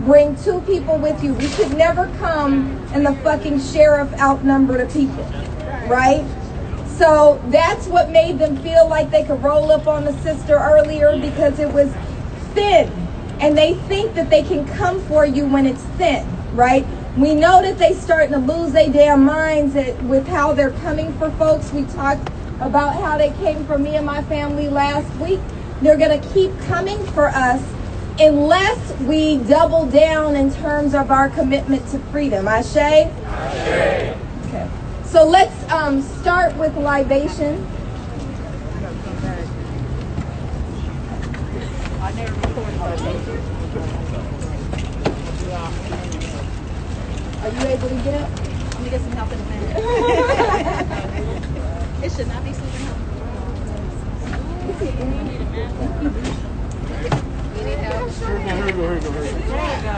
Bring 2 people with you. We should never come and the fucking sheriff outnumber the people, right? So that's what made them feel like they could roll up on the sister earlier, because it was thin. And they think that they can come for you when it's thin, right? We know that they starting to lose their damn minds with how they're coming for folks. We talked about how they came for me and my family last week. They're going to keep coming for us unless we double down in terms of our commitment to freedom. Ashe? Ashe. Okay. So let's start with libation. I never recorded libation. Are you able to get up? Let me get some help in a minute. It should not be sleeping help. You need help? Here we go. There you go.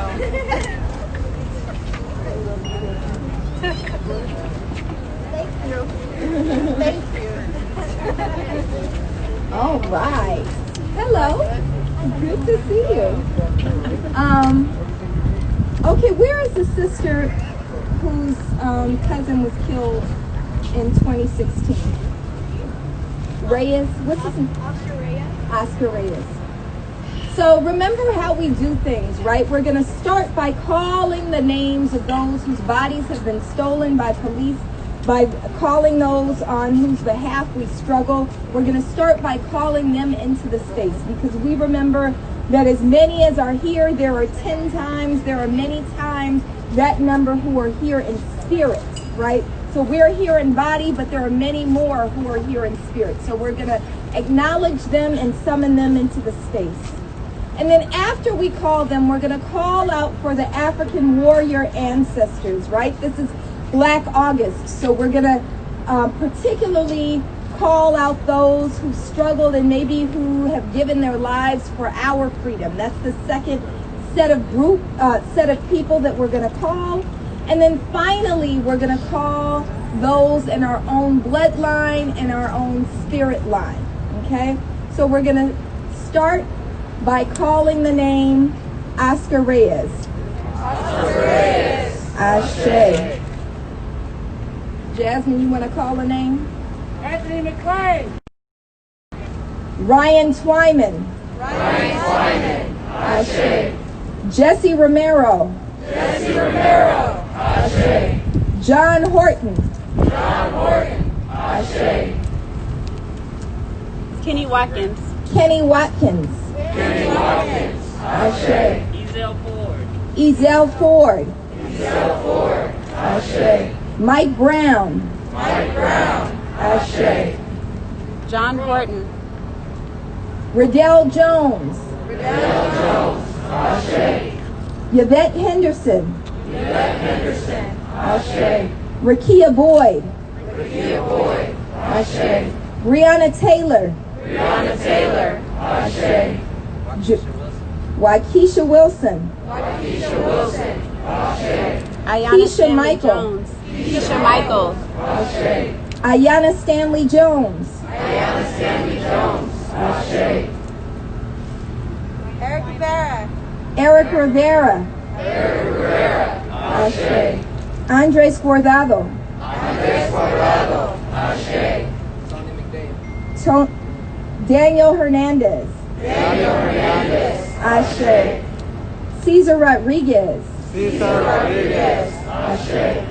Thank you. All right. Hello. Good to see you. Okay, where is the sister whose cousin was killed in 2016? Reyes? What's his name? Oscar Reyes. Oscar Reyes. So remember how we do things, right? We're going to start by calling the names of those whose bodies have been stolen by police, by calling those on whose behalf we struggle. We're going to start by calling them into the space, because we remember that as many as are here, there are 10 times, there are many times that number who are here in spirit, right? So we're here in body, but there are many more who are here in spirit. So we're going to acknowledge them and summon them into the space. And then after we call them, we're going to call out for the African warrior ancestors, right? This is Black August. So we're going to particularly call out those who struggled and maybe who have given their lives for our freedom. That's the second set of people that we're going to call. And then finally, we're going to call those in our own bloodline and our own spirit line. Okay? So we're going to start by calling the name Oscar Reyes. Oscar Reyes. Ashe. Jasmine, you want to call a name? Anthony McClain. Ryan Twyman. Ryan Twyman. Ashe. Jesse Romero. Jesse Romero. Ashe. John Horton. John Horton. Ashe. Kenny Watkins. Kenny Watkins. Kenny Watkins. Ashe. Ezell Ford. Ezell Ford. Ezell Ford. Ashe. Mike Brown. Mike Brown. Ashe. John Horton. Riddell Jones. Riddell Jones. Ashe. Yvette Henderson. Yvette Henderson. Ashe. Rakia Boyd. Rakia Boyd. Ashe. Breonna Taylor. Breonna Taylor. Ashe. Waukesha Wilson. Waukesha Wilson. Ashe. Ayanna Keisha Stanley Michael. Jones. Keisha Michael. Ashe. Ayanna Stanley Jones. Ayanna Stanley Jones. Ashe. Eric Rivera. Eric Rivera. Eric Rivera. Ashe. Andres Guardado. Andres Guardado. Ashe. Daniel Hernandez. Daniel Hernandez. Ashe. Cesar Rodriguez. Cesar Rodriguez. Ashe.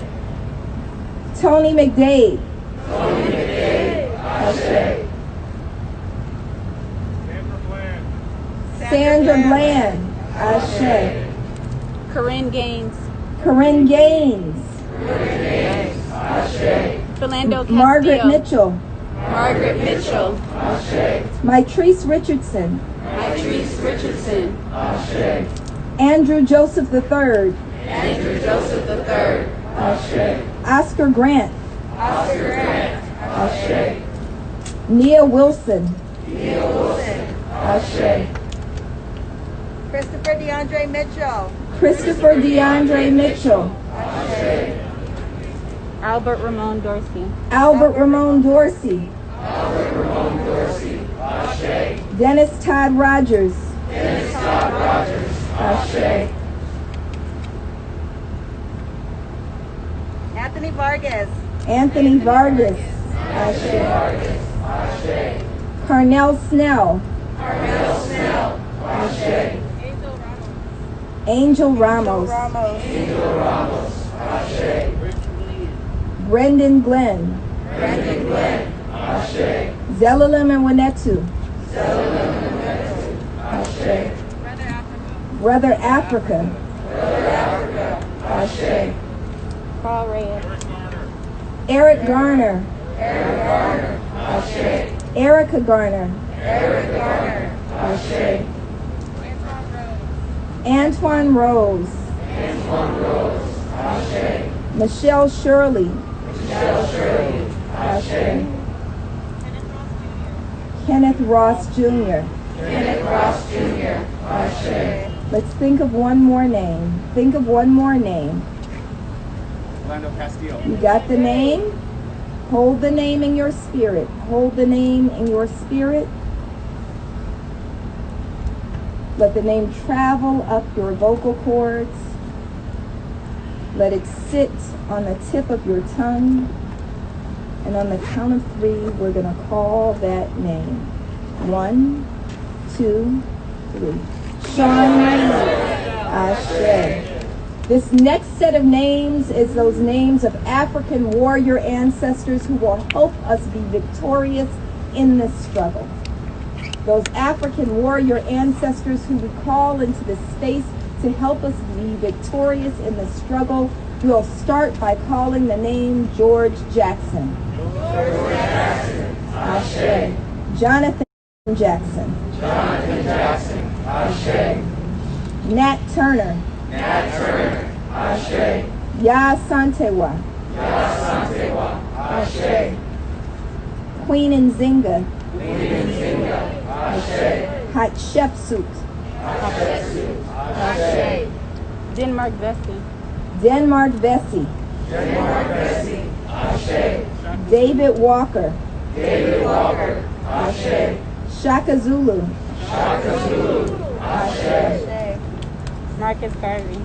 Tony McDade. Tony McDade. Ashe. Sandra Bland. Ashe. Corinne Gaines. Corinne Gaines. Corinne Gaines. Ashe. Philando Castillo. Margaret Mitchell. Margaret Mitchell. Ashe. Mitrice Richardson. Mitrice Richardson. Ashe. Andrew Joseph III. Andrew Joseph III. Ashe. Oscar Grant. Oscar Grant. Ashe. Nia Wilson. Neil Wilson. Ashe. Christopher DeAndre Mitchell. Christopher DeAndre Mitchell. Ashe. Albert Ramon Dorsey. Albert Ramon Dorsey. Albert Ramon Dorsey. Ashe. Dennis Todd Rogers. Dennis Todd Rogers. Ashe. Anthony Vargas. Anthony Vargas. Ashe. Carnell Snell. Ashe. Angel Ramos. Ramos. Ashe. Brendan Glenn. Ashe. Zelalim and Winnetu. Ashe. Brother Africa. Ashe. Carl Reyes. Eric Garner. Ashe. Erica Garner. Ashe. Antoine Rose. Ashe. Michelle Shirley. Ashe. Kenneth Ross Jr. Ashe. Let's think of one more name. Think of one more name. Orlando Castillo. You got the name? Hold the name in your spirit. Hold the name in your spirit. Let the name travel up your vocal cords. Let it sit on the tip of your tongue. And on the count of 3, we're going to call that name. 1, 2, 3. Sean Reed. Ashe. This next set of names is those names of African warrior ancestors who will help us be victorious in this struggle. Those African warrior ancestors who we call into this space to help us be victorious in the struggle. We'll start by calling the name George Jackson. Ashe. Jonathan Jackson. Ashe. Nat Turner. Ashe. Ya Santewa. Ashe. Queen Nzinga. Ashe. Hatshepsut. Ashe. Denmark Vesey. Denmark Vesey. Ashe. David Walker. Ashe. Shaka Zulu. Ashe. Marcus Garvey.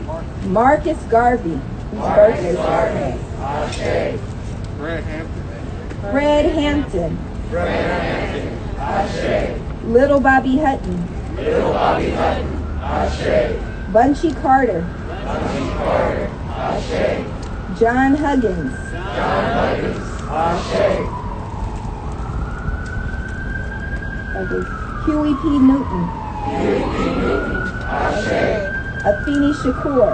Marcus Garvey. Whose birthday is today. Ashe. Fred Hampton. Fred Hampton. Ashe. Little Bobby Hutton. Ashe. Bunchy Carter. Ashe. John Huggins. Ashe. Huey P. Newton. Ashe. Afeni Shakur.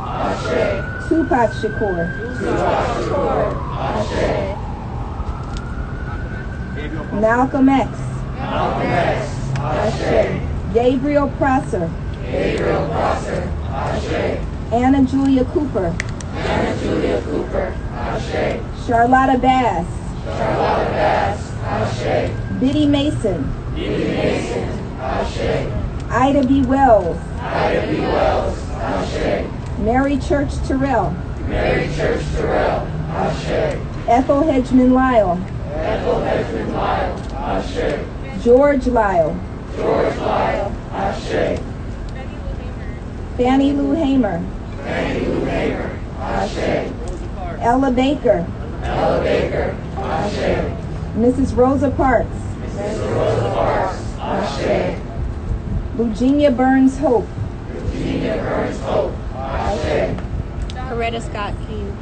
Ashe. Tupac Shakur. Ashe. Malcolm X. Ashe. Gabriel Prosser. Ashe. Anna Julia Cooper. Ashe. Charlotta Bass. Ashe. Biddy Mason. Ashe. Ida B. Wells. Ashe. Mary Church Terrell. Ashe. Ethel Hedgeman Lyle. Ashe. George Lyle. Ashe. Fannie Lou Hamer. Ashe. Ella Baker. Ashe. Mrs. Rosa Parks. Ashe. Eugenia Burns Hope. Ashe. Coretta Scott King.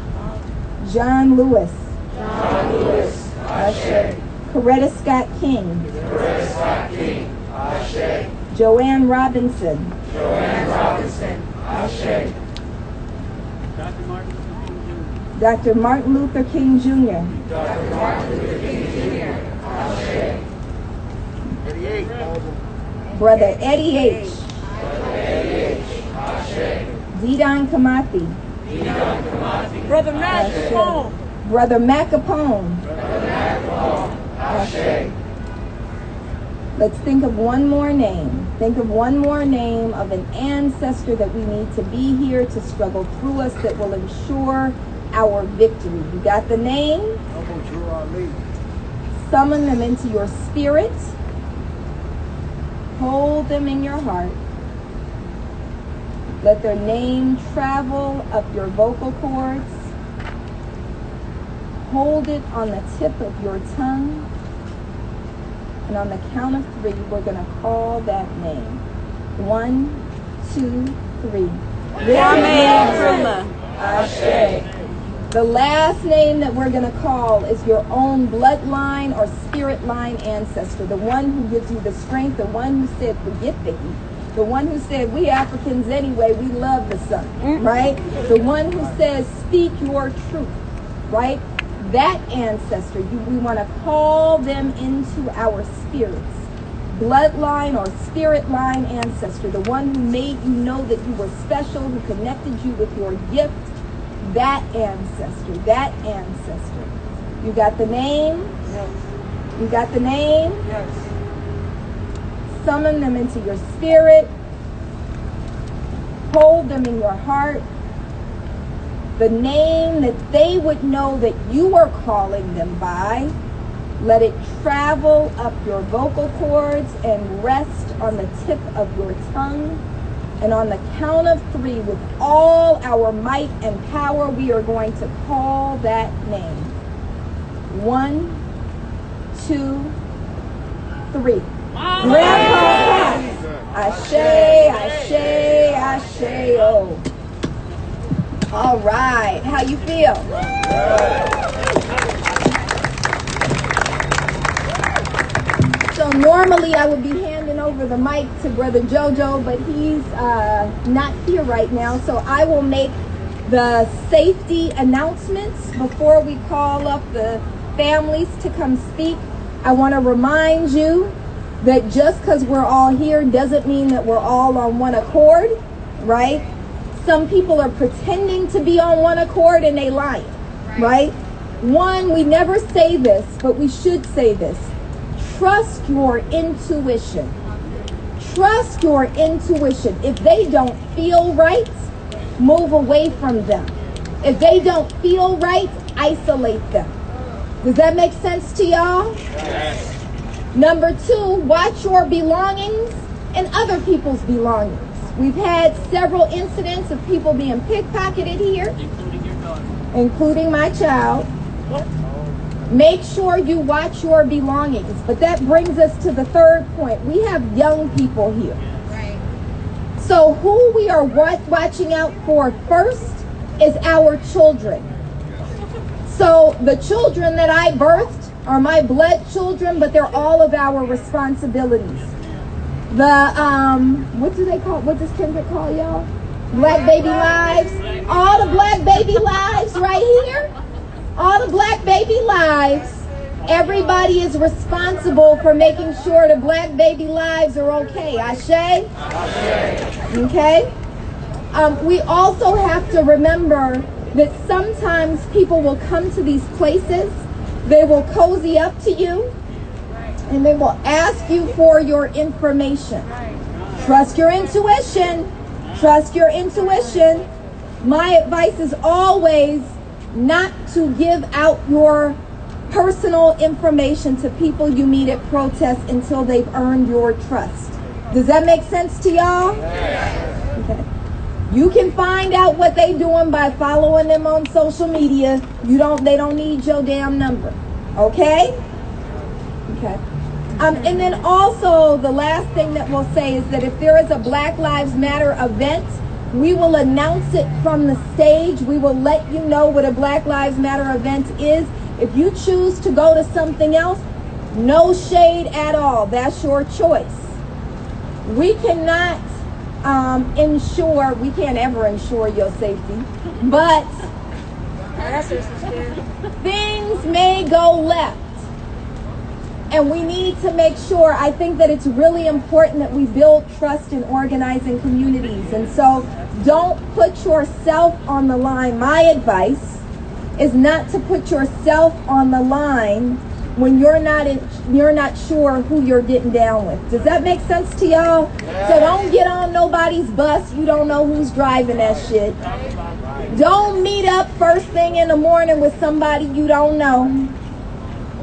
John Lewis. Ashe. Coretta Scott King. Ashe. Joanne Robinson. Ashe. Dr. Martin Luther King Jr. Dr. Martin Luther King Jr. Ashe. Brother Eddie H. Didon Kamathi. Brother Matt Ashe. Capone. Brother Mac Capone. Ashe. Let's think of one more name. Think of one more name of an ancestor that we need to be here to struggle through us that will ensure our victory. You got the name? Summon them into your spirit. Hold them in your heart. Let their name travel up your vocal cords. Hold it on the tip of your tongue. And on the count of 3, we're going to call that name. 1, 2, 3. Kwame Nkrumah. Ashe. The last name that we're going to call is your own bloodline or spirit line ancestor. The one who gives you the strength. The one who said, forget the heat. The one who said, we Africans anyway, we love the sun. Right? The one who says, speak your truth. Right? That ancestor, we want to call them into our spirits. Bloodline or spirit line ancestor, the one who made you know that you were special, who connected you with your gift, that ancestor, that ancestor. You got the name? Yes. You got the name? Yes. Summon them into your spirit. Hold them in your heart. The name that they would know that you are calling them by, let it travel up your vocal cords and rest on the tip of your tongue. And on the count of 3, with all our might and power, we are going to call that name. 1, 2, 3. Grandpa, Ashe, Ashe, Ashe, oh. All right, how you feel? So normally I would be handing over the mic to Brother Jojo, but he's not here right now. So I will make the safety announcements before we call up the families to come speak. I want to remind you that just because we're all here doesn't mean that we're all on one accord, right? Some people are pretending to be on one accord and they lying, right? One, we never say this, but we should say this. Trust your intuition. Trust your intuition. If they don't feel right, move away from them. If they don't feel right, isolate them. Does that make sense to y'all? Yes. Number 2, watch your belongings and other people's belongings. We've had several incidents of people being pickpocketed here, Including your daughter. including my child. Make sure you watch your belongings. But that brings us to the 3rd point. We have young people here. Right. So who we are watching out for first is our children. So the children that I birthed are my blood children, but they're all of our responsibilities. The, what does Kendrick call y'all? Black baby lives. All the black baby lives right here. All the black baby lives. Everybody is responsible for making sure the black baby lives are okay. Ashe? Okay? We also have to remember that sometimes people will come to these places, they will cozy up to you, and they will ask you for your information. Trust your intuition. Trust your intuition. My advice is always not to give out your personal information to people you meet at protests until they've earned your trust. Does that make sense to y'all? Okay. You can find out what they doing by following them on social media. They don't need your damn number. Okay? Okay. And then also the last thing that we'll say is that if there is a Black Lives Matter event, we will announce it from the stage. We will let you know what a Black Lives Matter event is. If you choose to go to something else, no shade at all. That's your choice. We cannot we can't ever ensure your safety, but things may go left. And we need to make sure, I think that it's really important that we build trust in organizing communities. And so don't put yourself on the line. My advice is not to put yourself on the line when you're not sure who you're getting down with. Does that make sense to y'all? So don't get on nobody's bus. You don't know who's driving that shit. Don't meet up first thing in the morning with somebody you don't know.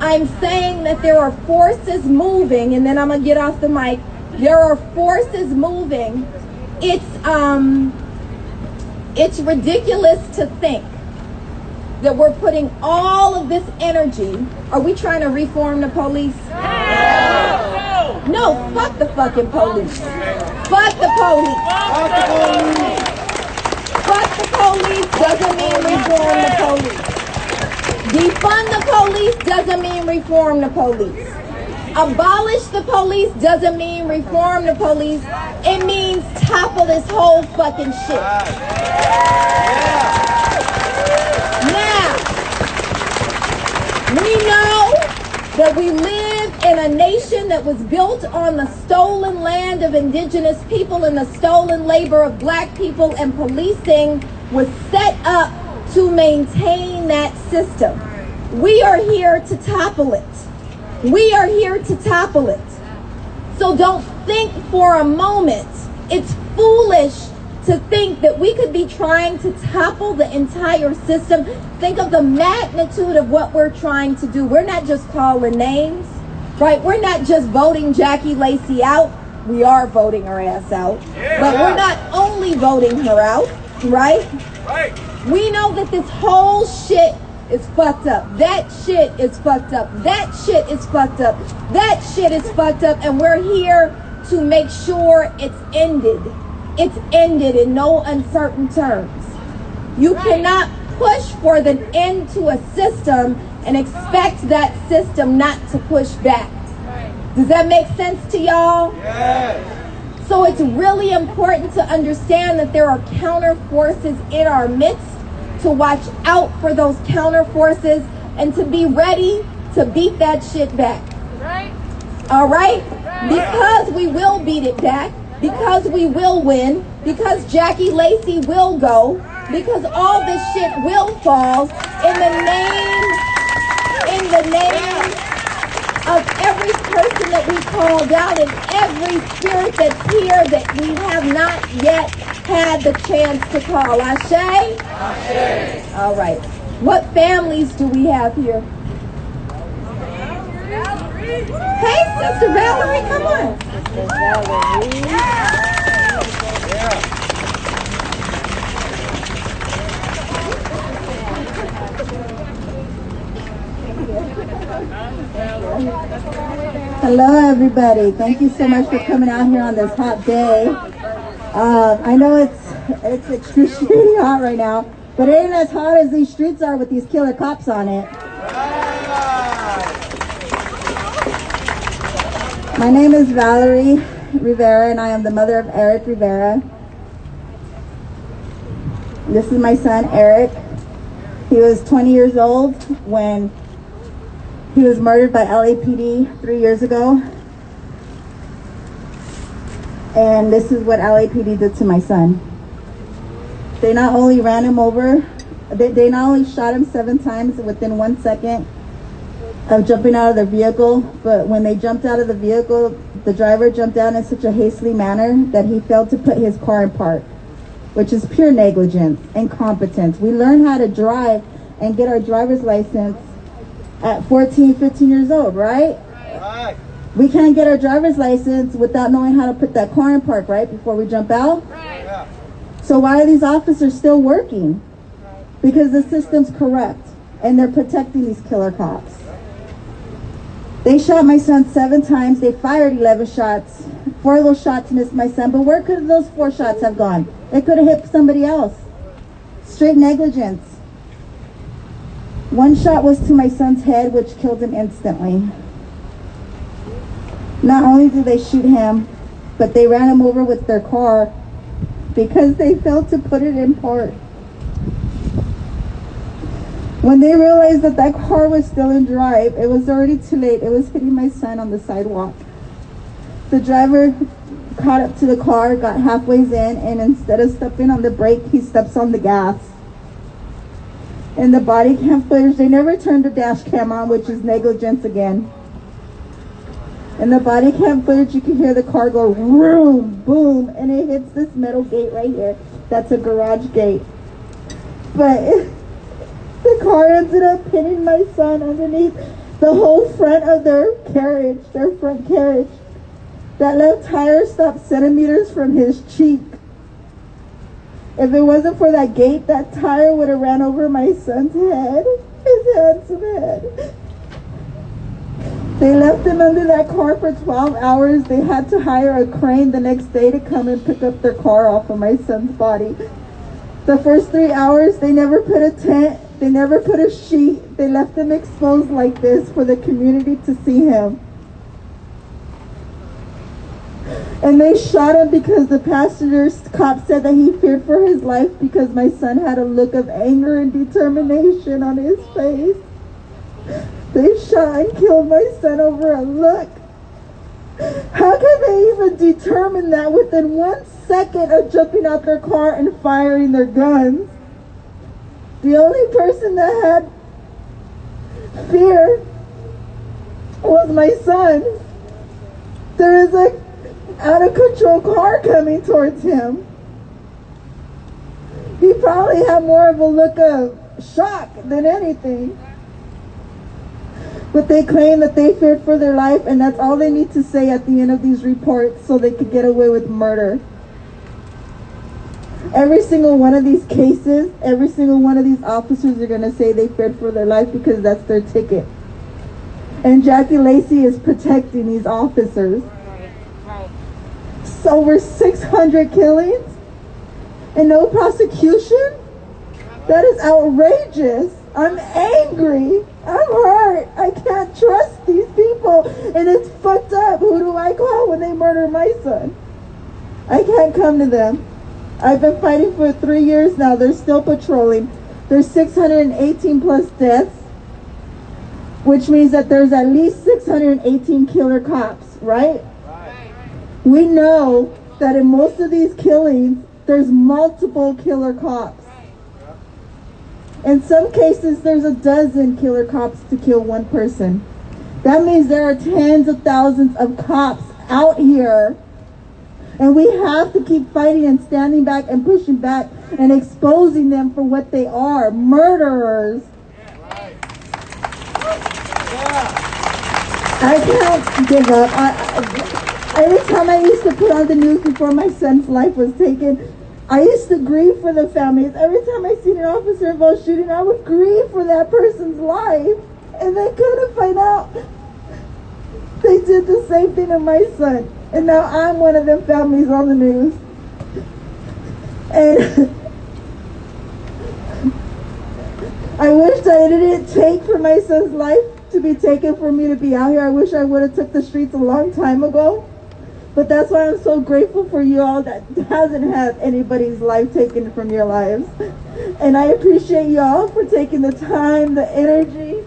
I'm saying that there are forces moving, and then I'm going to get off the mic. There are forces moving. It's It's ridiculous to think that we're putting all of this energy. Are we trying to reform the police? No, fuck the fucking police. Fuck the police. Fuck the police doesn't mean reform the police. Defund the police doesn't mean reform the police. Abolish the police doesn't mean reform the police. It means topple this whole fucking shit. Now, we know that we live in a nation that was built on the stolen land of indigenous people and the stolen labor of black people, and policing was set up to maintain that system. We are here to topple it. We are here to topple it. So don't think for a moment it's foolish to think that we could be trying to topple the entire system. Think of the magnitude of what we're trying to do. We're not just calling names, right? We're not just voting Jackie Lacey out. We are voting her ass out. But we're not only voting her out, right? We know that this whole shit is fucked up. That shit is fucked up. That shit is fucked up. That shit is fucked up. And we're here to make sure it's ended. It's ended in no uncertain terms. You cannot push for the end to a system and expect that system not to push back. Does that make sense to y'all? Yes. So it's really important to understand that there are counter forces in our midst, to watch out for those counter forces, and to be ready to beat that shit back. Right. All right? Because we will beat it back, because we will win, because Jackie Lacey will go, because all this shit will fall in the name of every person that we called out and every spirit that's here that we have not yet had the chance to call. Ashe? Ashe. All right. What families do we have here? Hey, Sister Valerie, come on. Sister Valerie. Hello, everybody. Thank you so much for coming out here on this hot day. I know it's excruciating hot right now, but it ain't as hot as these streets are with these killer cops on it. My name is Valerie Rivera, and I am the mother of Eric Rivera. This is my son, Eric. He was 20 years old when he was murdered by LAPD 3 years ago. And this is what LAPD did to my son. They not only ran him over, they not only shot him 7 times within 1 second of jumping out of their vehicle, but when they jumped out of the vehicle, the driver jumped out in such a hastily manner that he failed to put his car in park, which is pure negligence, incompetence. We learn how to drive and get our driver's license at 14, 15 years old, right? Right. We can't get our driver's license without knowing how to put that car in park, right, before we jump out? Right. Yeah. So why are these officers still working? Right. Because the system's corrupt, and they're protecting these killer cops. They shot my son 7 times. They fired 11 shots. 4 of those shots missed my son, but where could those 4 shots have gone? They could have hit somebody else. Straight negligence. 1 shot was to my son's head, which killed him instantly. Not only did they shoot him, but they ran him over with their car because they failed to put it in park. When they realized that that car was still in drive, it was already too late. It was hitting my son on the sidewalk. The driver caught up to the car, got halfway in, and instead of stepping on the brake, he steps on the gas. In the body cam footage, they never turned the dash cam on, which is negligence again. In the body cam footage, you can hear the car go vroom, boom, and it hits this metal gate right here. That's a garage gate. But the car ended up hitting my son underneath the whole front of their carriage, their front carriage. That left tire stopped centimeters from his cheek. If it wasn't for that gate, that tire would have ran over my son's head, his handsome head. They left him under that car for 12 hours. They had to hire a crane the next day to come and pick up their car off of my son's body. The first 3 hours, they never put a tent. They never put a sheet. They left him exposed like this for the community to see him. And they shot him because the passenger's cop said that he feared for his life because my son had a look of anger and determination on his face. They shot and killed my son over a look. How can they even determine that within 1 second of jumping out their car and firing their guns? The only person that had fear was my son. There is a out of control car coming towards him. He probably had more of a look of shock than anything. But they claim that they feared for their life, and that's all they need to say at the end of these reports so they could get away with murder. Every single one of these cases, every single one of these officers are going to say they feared for their life because that's their ticket. And Jackie Lacey is protecting these officers. Over 600 killings and no prosecution? That is outrageous. I'm angry. I'm hurt. I can't trust these people. And it's fucked up. Who do I call when they murder my son? I can't come to them. I've been fighting for 3 years now. They're still patrolling. There's 618 plus deaths, which means that there's at least 618 killer cops, right? We know that in most of these killings, there's multiple killer cops. In some cases, there's a dozen killer cops to kill one person. That means there are tens of thousands of cops out here. And we have to keep fighting and standing back and pushing back and exposing them for what they are, murderers. I can't give up. Every time I used to put on the news before my son's life was taken, I used to grieve for the families. Every time I seen an officer involved shooting, I would grieve for that person's life. And then come to find out they did the same thing to my son. And now I'm one of them families on the news. And I wish that it didn't take for my son's life to be taken for me to be out here. I wish I would have took the streets a long time ago. But that's why I'm so grateful for you all that hasn't had anybody's life taken from your lives. And I appreciate you all for taking the time, the energy,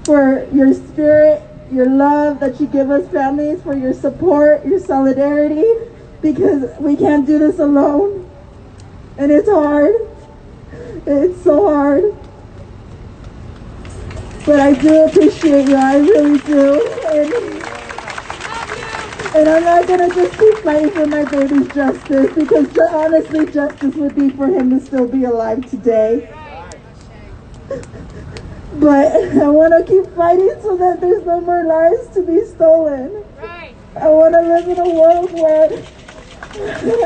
for your spirit, your love that you give us families, for your support, your solidarity, because we can't do this alone. And it's hard. It's so hard. But I do appreciate you, I really do. And I'm not going to just keep fighting for my baby's justice, because honestly, justice would be for him to still be alive today. But I want to keep fighting so that there's no more lives to be stolen. I want to live in a world where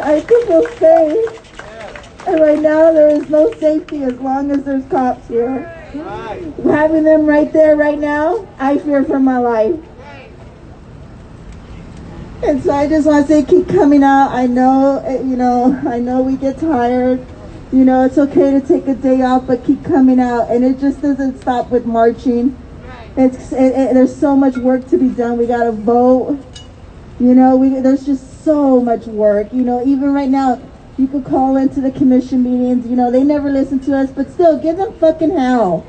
I can feel safe. And right now, there is no safety as long as there's cops here. Having them right there, right now, I fear for my life. And so I just want to say, keep coming out. I know, I know we get tired. It's okay to take a day off, but keep coming out. And it just doesn't stop with marching. There's so much work to be done. We got to vote. There's just so much work. Even right now, you could call into the commission meetings. They never listen to us, but still, give them fucking hell.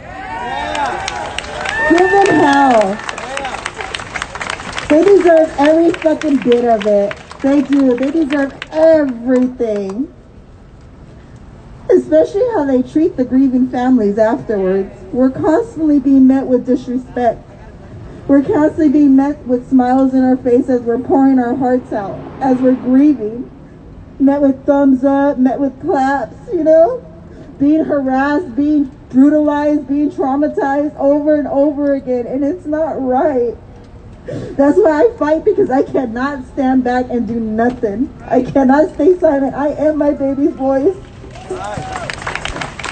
Give them hell. They deserve every fucking bit of it. They do. They deserve everything. Especially how they treat the grieving families afterwards. We're constantly being met with disrespect. We're constantly being met with smiles in our face as we're pouring our hearts out, as we're grieving. Met with thumbs up, met with claps, being harassed, being brutalized, being traumatized over and over again. And it's not right. That's why I fight, because I cannot stand back and do nothing. I cannot stay silent. I am my baby's voice.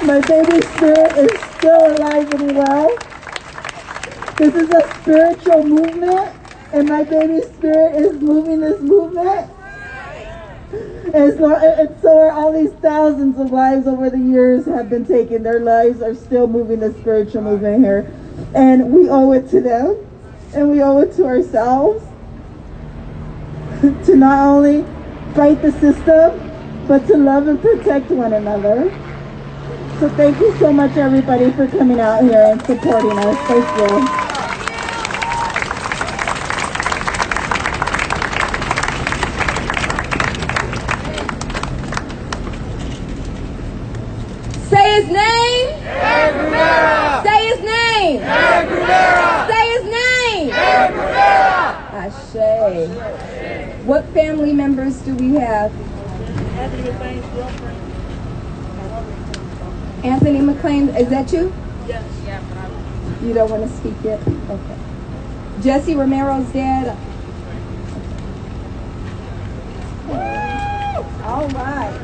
My baby spirit is still alive and well. This is a spiritual movement, and my baby spirit is moving this movement. And so are all these thousands of lives over the years have been taken. Their lives are still moving the spiritual movement here. And we owe it to them, and we owe it to ourselves to not only fight the system, but to love and protect one another. So thank you so much, everybody, for coming out here and supporting us. Thank you. Say his name. Eric Rivera. Say his name. Eric Rivera. Say his name. Eric Rivera. Ashe. What family members do we have? Anthony McLean, is that you? Yes. Yeah, You don't want to speak yet? Okay. Jesse Romero's dad? All right.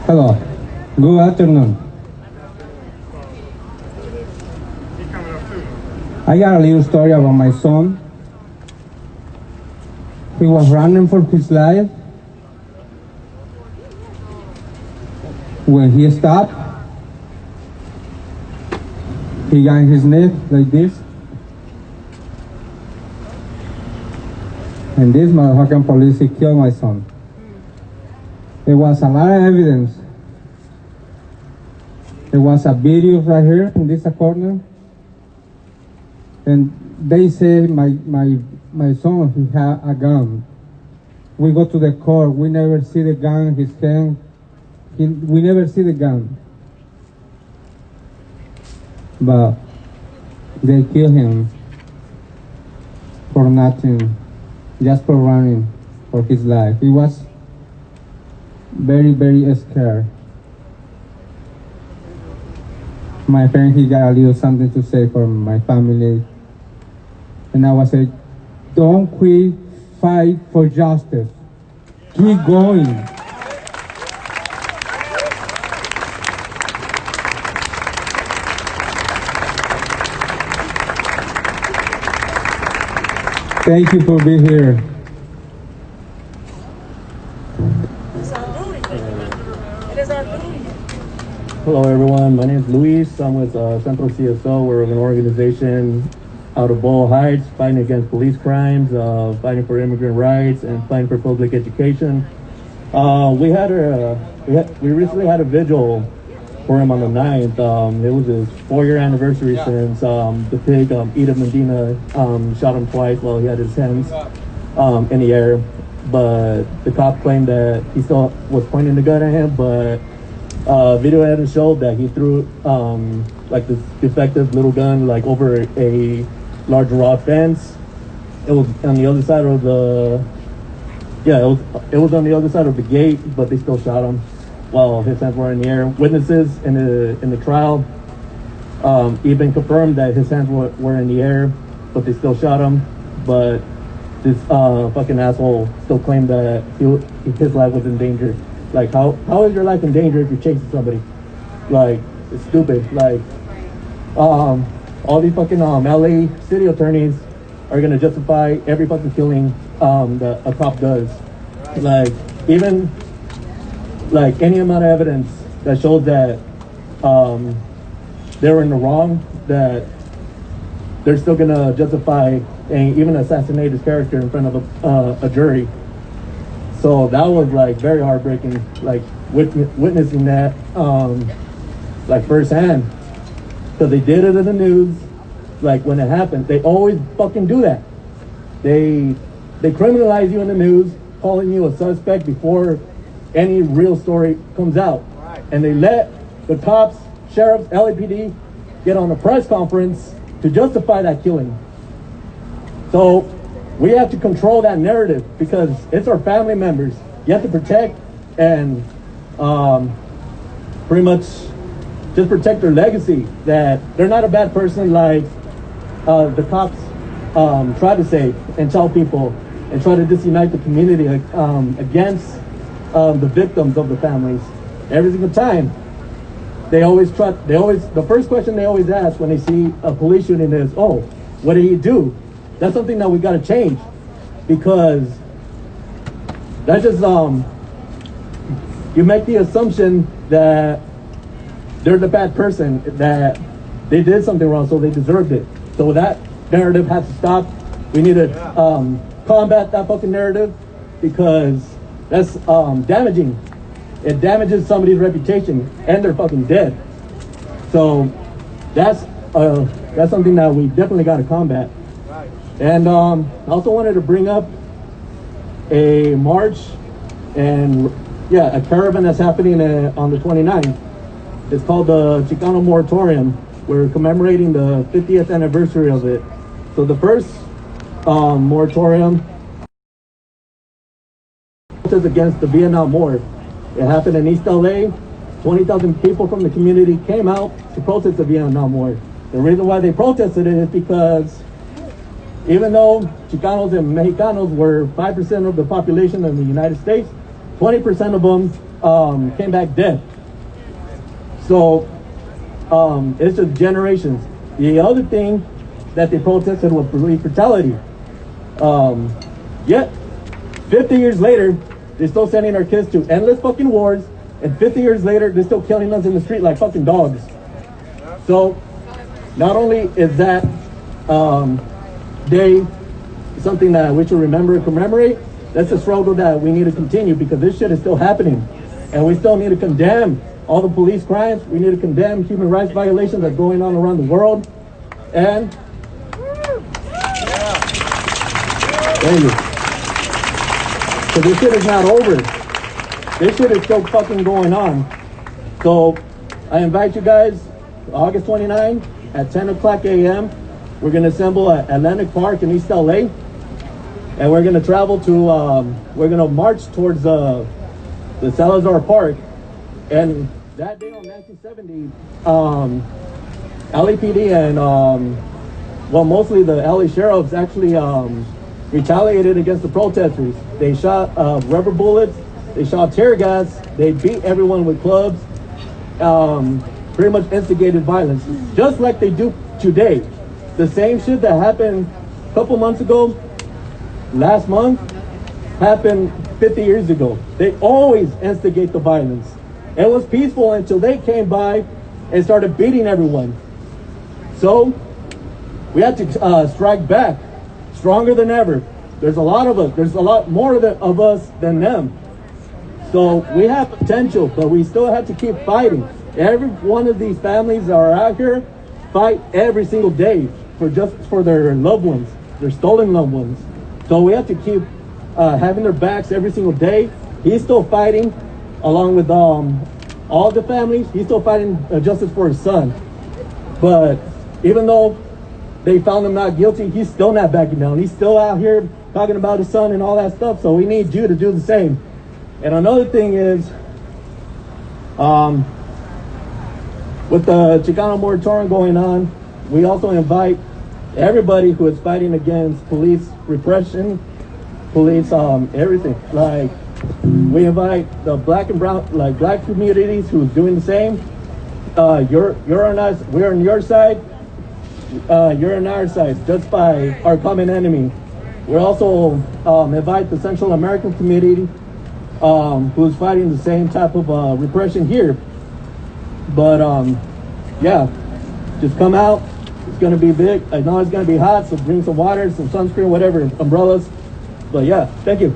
Hello, good afternoon. I got a little story about my son. He was running for his life. When he stopped, he got his neck like this. And this motherfucking police, he killed my son. There was a lot of evidence. There was a video right here in this corner. And they say my son, he had a gun. We go to the court, we never see the gun, his hand, we never see the gun. But they kill him for nothing, just for running for his life. He was very, very scared. My friend, he got a little something to say for my family. And I was like, don't quit, fight for justice. Keep going. Thank you for being here. It's our duty. It is our duty. Hello everyone, my name is Luis. I'm with Central CSO. We're an organization out of Boyle Heights fighting against police crimes, fighting for immigrant rights, and fighting for public education. We recently had a vigil for him on the 9th. It was his 4-year anniversary since the pig, Ida Medina, shot him twice while he had his hands in the air. But the cop claimed that he still was pointing the gun at him, but video evidence showed that he threw like this defective little gun like over a large raw fence. It was on the other side of the it was on the other side of the gate, but they still shot him while his hands were in the air. Witnesses in the trial even confirmed that his hands were in the air, but they still shot him. But this fucking asshole still claimed that his life was in danger. Like, how is your life in danger if you're chasing somebody? Like, it's stupid. Like, all these fucking LA city attorneys are gonna justify every fucking killing that a cop does. Like, even like any amount of evidence that shows that they were in the wrong, that they're still gonna justify and even assassinate his character in front of a jury. So that was like very heartbreaking, like witnessing that like firsthand, because they did it in the news. Like when it happened, they always fucking do that. They criminalize you in the news, calling you a suspect before any real story comes out, and they let the cops, sheriffs, LAPD get on a press conference to justify that killing. So we have to control that narrative because it's our family members. You have to protect and pretty much just protect their legacy, that they're not a bad person like the cops try to say and tell people and try to disunite the community against the victims of the families. Every single time, the first question they always ask when they see a police shooting is, oh, what did he do? That's something that we got to change, because that's just, you make the assumption that they're the bad person, that they did something wrong, so they deserved it. So that narrative has to stop. We need to combat that fucking narrative, because that's damaging. It damages somebody's reputation, and they're fucking dead. So that's something that we definitely got to combat. And I also wanted to bring up a march and a caravan that's happening on the 29th. It's called the Chicano Moratorium. We're commemorating the 50th anniversary of it. So the first moratorium is against the Vietnam War. It happened in East LA. 20,000 people from the community came out to protest the Vietnam War. The reason why they protested it is because even though Chicanos and Mexicanos were 5% of the population in the United States, 20% of them came back dead. So it's just generations. The other thing that they protested was police brutality. Yet, 50 years later, they're still sending our kids to endless fucking wars, and 50 years later, they're still killing us in the street like fucking dogs. So, not only is that day something that we should remember and commemorate, that's a struggle that we need to continue, because this shit is still happening. And we still need to condemn all the police crimes. We need to condemn human rights violations that's going on around the world. And thank you. So this shit is not over. This shit is still fucking going on. So I invite you guys, August 29 at 10 o'clock a.m. We're gonna assemble at Atlantic Park in East LA. And we're gonna travel to, we're gonna march towards the Salazar Park. And that day on 1970, LAPD and, well, mostly the LA sheriffs actually retaliated against the protesters. They shot rubber bullets, they shot tear gas, they beat everyone with clubs, pretty much instigated violence, just like they do today. The same shit that happened a couple months ago, last month, happened 50 years ago. They always instigate the violence. It was peaceful until they came by and started beating everyone. So we had to strike back stronger than ever. There's a lot of us. There's a lot more of us than them. So we have potential, but we still have to keep fighting. Every one of these families that are out here fight every single day for their loved ones, their stolen loved ones. So we have to keep having their backs every single day. He's still fighting, along with all the families. He's still fighting justice for his son. But even though they found him not guilty, he's still not backing down. He's still out here talking about his son and all that stuff. So we need you to do the same. And another thing is, with the Chicano Moratorium going on, we also invite everybody who is fighting against police repression, police everything. Like, we invite the black and brown, like black communities who's doing the same. You're on us, we're on your side. You're on our side, just by our common enemy. We also invite the Central American community who's fighting the same type of repression here. But yeah, just come out. It's gonna be big. I know it's gonna be hot, so bring some water, some sunscreen, whatever, umbrellas. But yeah, thank you.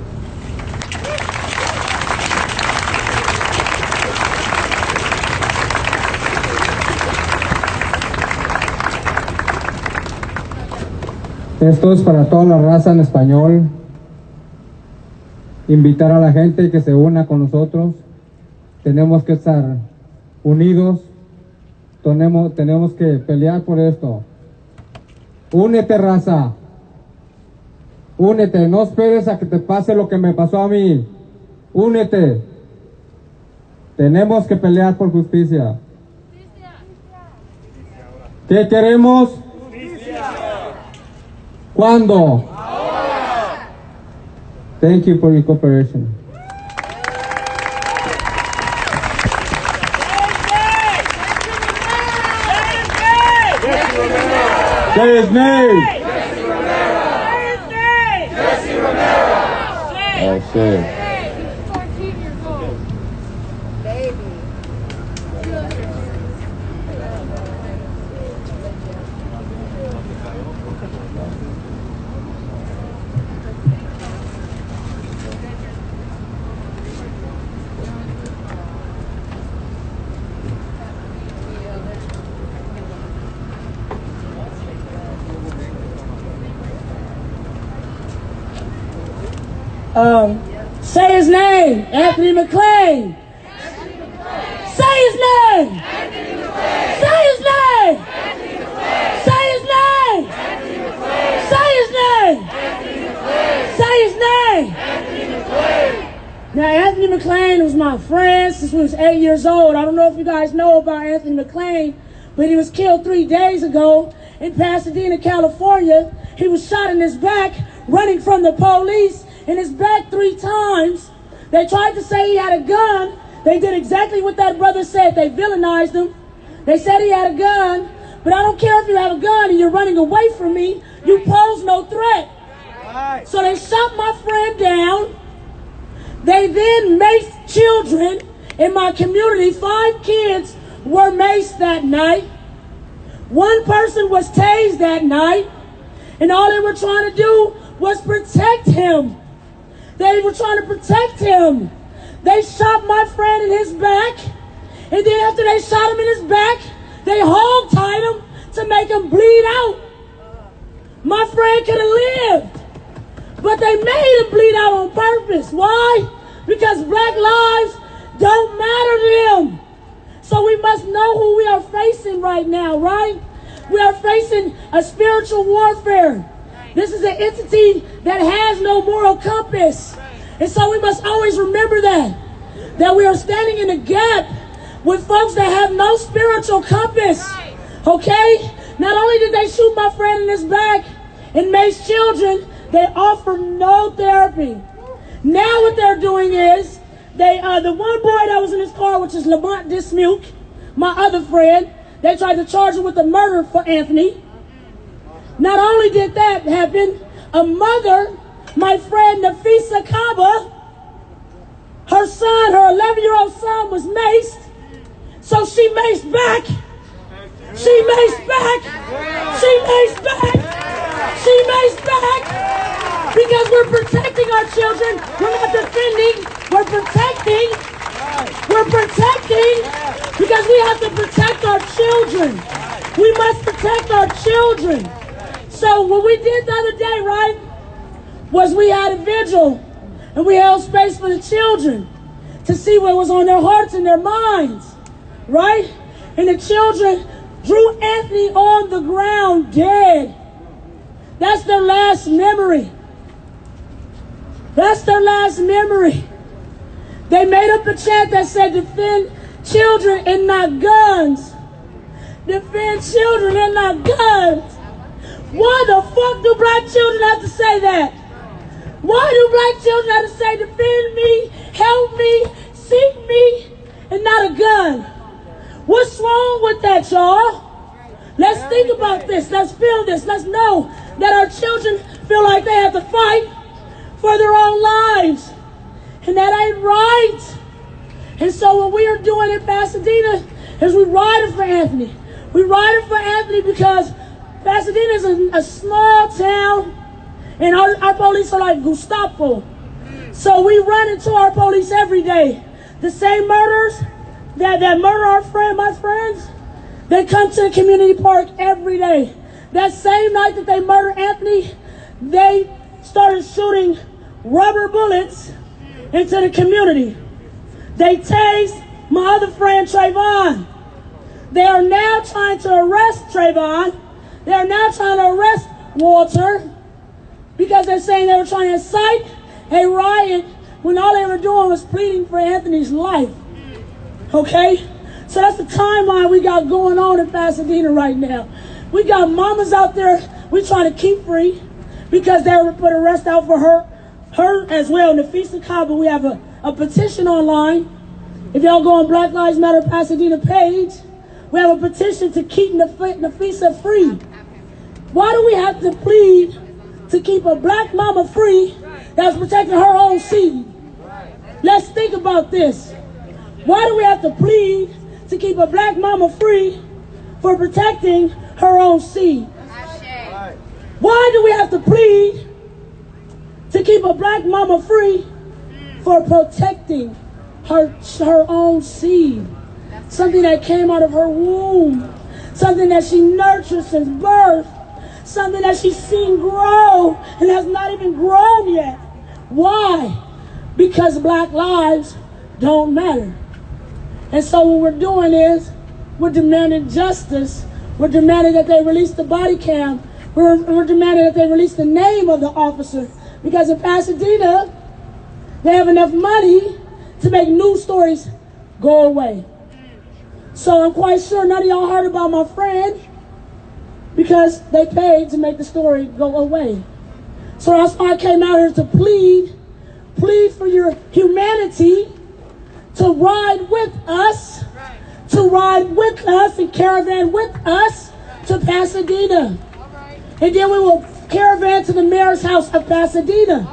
Esto es para toda la raza en español. Invitar a la gente que se una con nosotros. Tenemos que estar unidos. Tenemos que pelear por esto. Únete, raza. Únete. No esperes a que te pase lo que me pasó a mí. Únete. Tenemos que pelear por justicia. ¿Qué queremos? Justicia. ¿Cuándo? Thank you for your cooperation. Say his name. That's it. 14 years old. Say his name, Anthony McClain. Say his name. Say his name. Say his name. Say his name. Say his name. Now, Anthony McClain was my friend since we was 8 years old. I don't know if you guys know about Anthony McClain, but he was killed 3 days ago in Pasadena, California. He was shot in his back, running from the police. In his back 3 times. They tried to say he had a gun. They did exactly what that brother said. They villainized him. They said he had a gun, but I don't care if you have a gun and you're running away from me. You pose no threat. So they shot my friend down. They then maced children in my community. 5 kids were maced that night. 1 person was tased that night. And all they were trying to do was protect him. They were trying to protect him. They shot my friend in his back. And then after they shot him in his back, they hog-tied him to make him bleed out. My friend could have lived. But they made him bleed out on purpose. Why? Because black lives don't matter to them. So we must know who we are facing right now, right? We are facing a spiritual warfare. This is an entity that has no moral compass. And so we must always remember that we are standing in a gap with folks that have no spiritual compass. Okay? Not only did they shoot my friend in his back and mace children, they offer no therapy. Now what they're doing is, the one boy that was in his car, which is Lamont Dismuke, my other friend, they tried to charge him with the murder for Anthony. Not only did that happen, a mother, my friend Nafisa Kaba, her son, her 11-year-old son was maced. So she maced back. She maced back. She maced back. She maced back. Because we're protecting our children. We're not defending. We're protecting. We're protecting because we have to protect our children. We must protect our children. So what we did the other day, right, was we had a vigil and we held space for the children to see what was on their hearts and their minds, right? And the children drew Anthony on the ground dead. That's their last memory. That's their last memory. They made up a chant that said, defend children and not guns. Defend children and not guns. Why the fuck do black children have to say that? Why do black children have to say, defend me, help me, seek me, and not a gun? What's wrong with that, y'all? Let's think about this. Let's feel this. Let's know that our children feel like they have to fight for their own lives. And that ain't right. And so what we are doing in Pasadena is we riding for Anthony. We riding for Anthony because Pasadena is a small town, and our police are like Gestapo. So we run into our police every day. The same murders that murder our friend, my friends, they come to the community park every day. That same night that they murdered Anthony, they started shooting rubber bullets into the community. They tased my other friend, Trayvon. They are now trying to arrest Trayvon. They are now trying to arrest Walter because they're saying they were trying to incite a riot when all they were doing was pleading for Anthony's life. Okay? So that's the timeline we got going on in Pasadena right now. We got mamas out there we trying to keep free. because they were put arrest out for her as well. Nafisa Kaba, we have a petition online. If y'all go on Black Lives Matter Pasadena page, we have a petition to keep Nafisa free. Why do we have to plead to keep a black mama free that's protecting her own seed? Let's think about this. Why do we have to plead to keep a black mama free for protecting her own seed? Why do we have to plead to keep a black mama free for protecting her own seed? Something that came out of her womb, something that she nurtured since birth, something that she's seen grow and has not even grown yet. Why? Because black lives don't matter. And so what we're doing is we're demanding justice. We're demanding that they release the body cam. We're demanding that they release the name of the officer, because in Pasadena, they have enough money to make news stories go away. So I'm quite sure none of y'all heard about my friend, because they paid to make the story go away. So that's why I came out here to plead for your humanity to ride with us, and caravan with us to Pasadena. And then we will caravan to the mayor's house of Pasadena,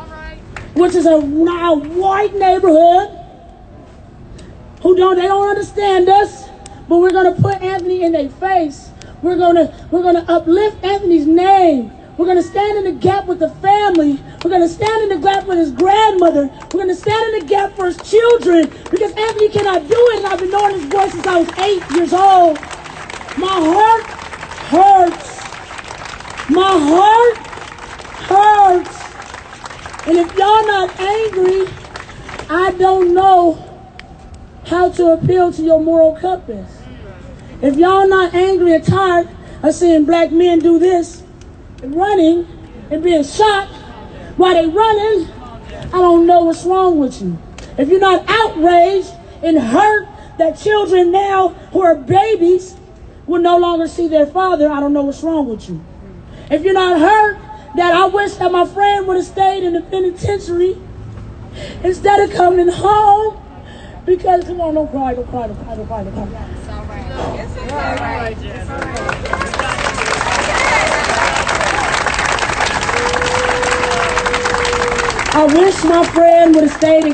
which is a white neighborhood they don't understand us, but we're gonna put Anthony in their face. We're gonna uplift Anthony's name. We're gonna stand in the gap with the family. We're gonna stand in the gap with his grandmother. We're gonna stand in the gap for his children, because Anthony cannot do it, and I've been knowing his voice since I was 8 years old. My heart hurts. My heart hurts. And if y'all not angry, I don't know how to appeal to your moral compass. If y'all not angry and tired of seeing black men do this, and running and being shot while they running, I don't know what's wrong with you. If you're not outraged and hurt that children now who are babies will no longer see their father, I don't know what's wrong with you. If you're not hurt that I wish that my friend would have stayed in the penitentiary instead of coming home, because, come on, don't cry. It's all right. It's all right. It's all right. I wish my friend would have stayed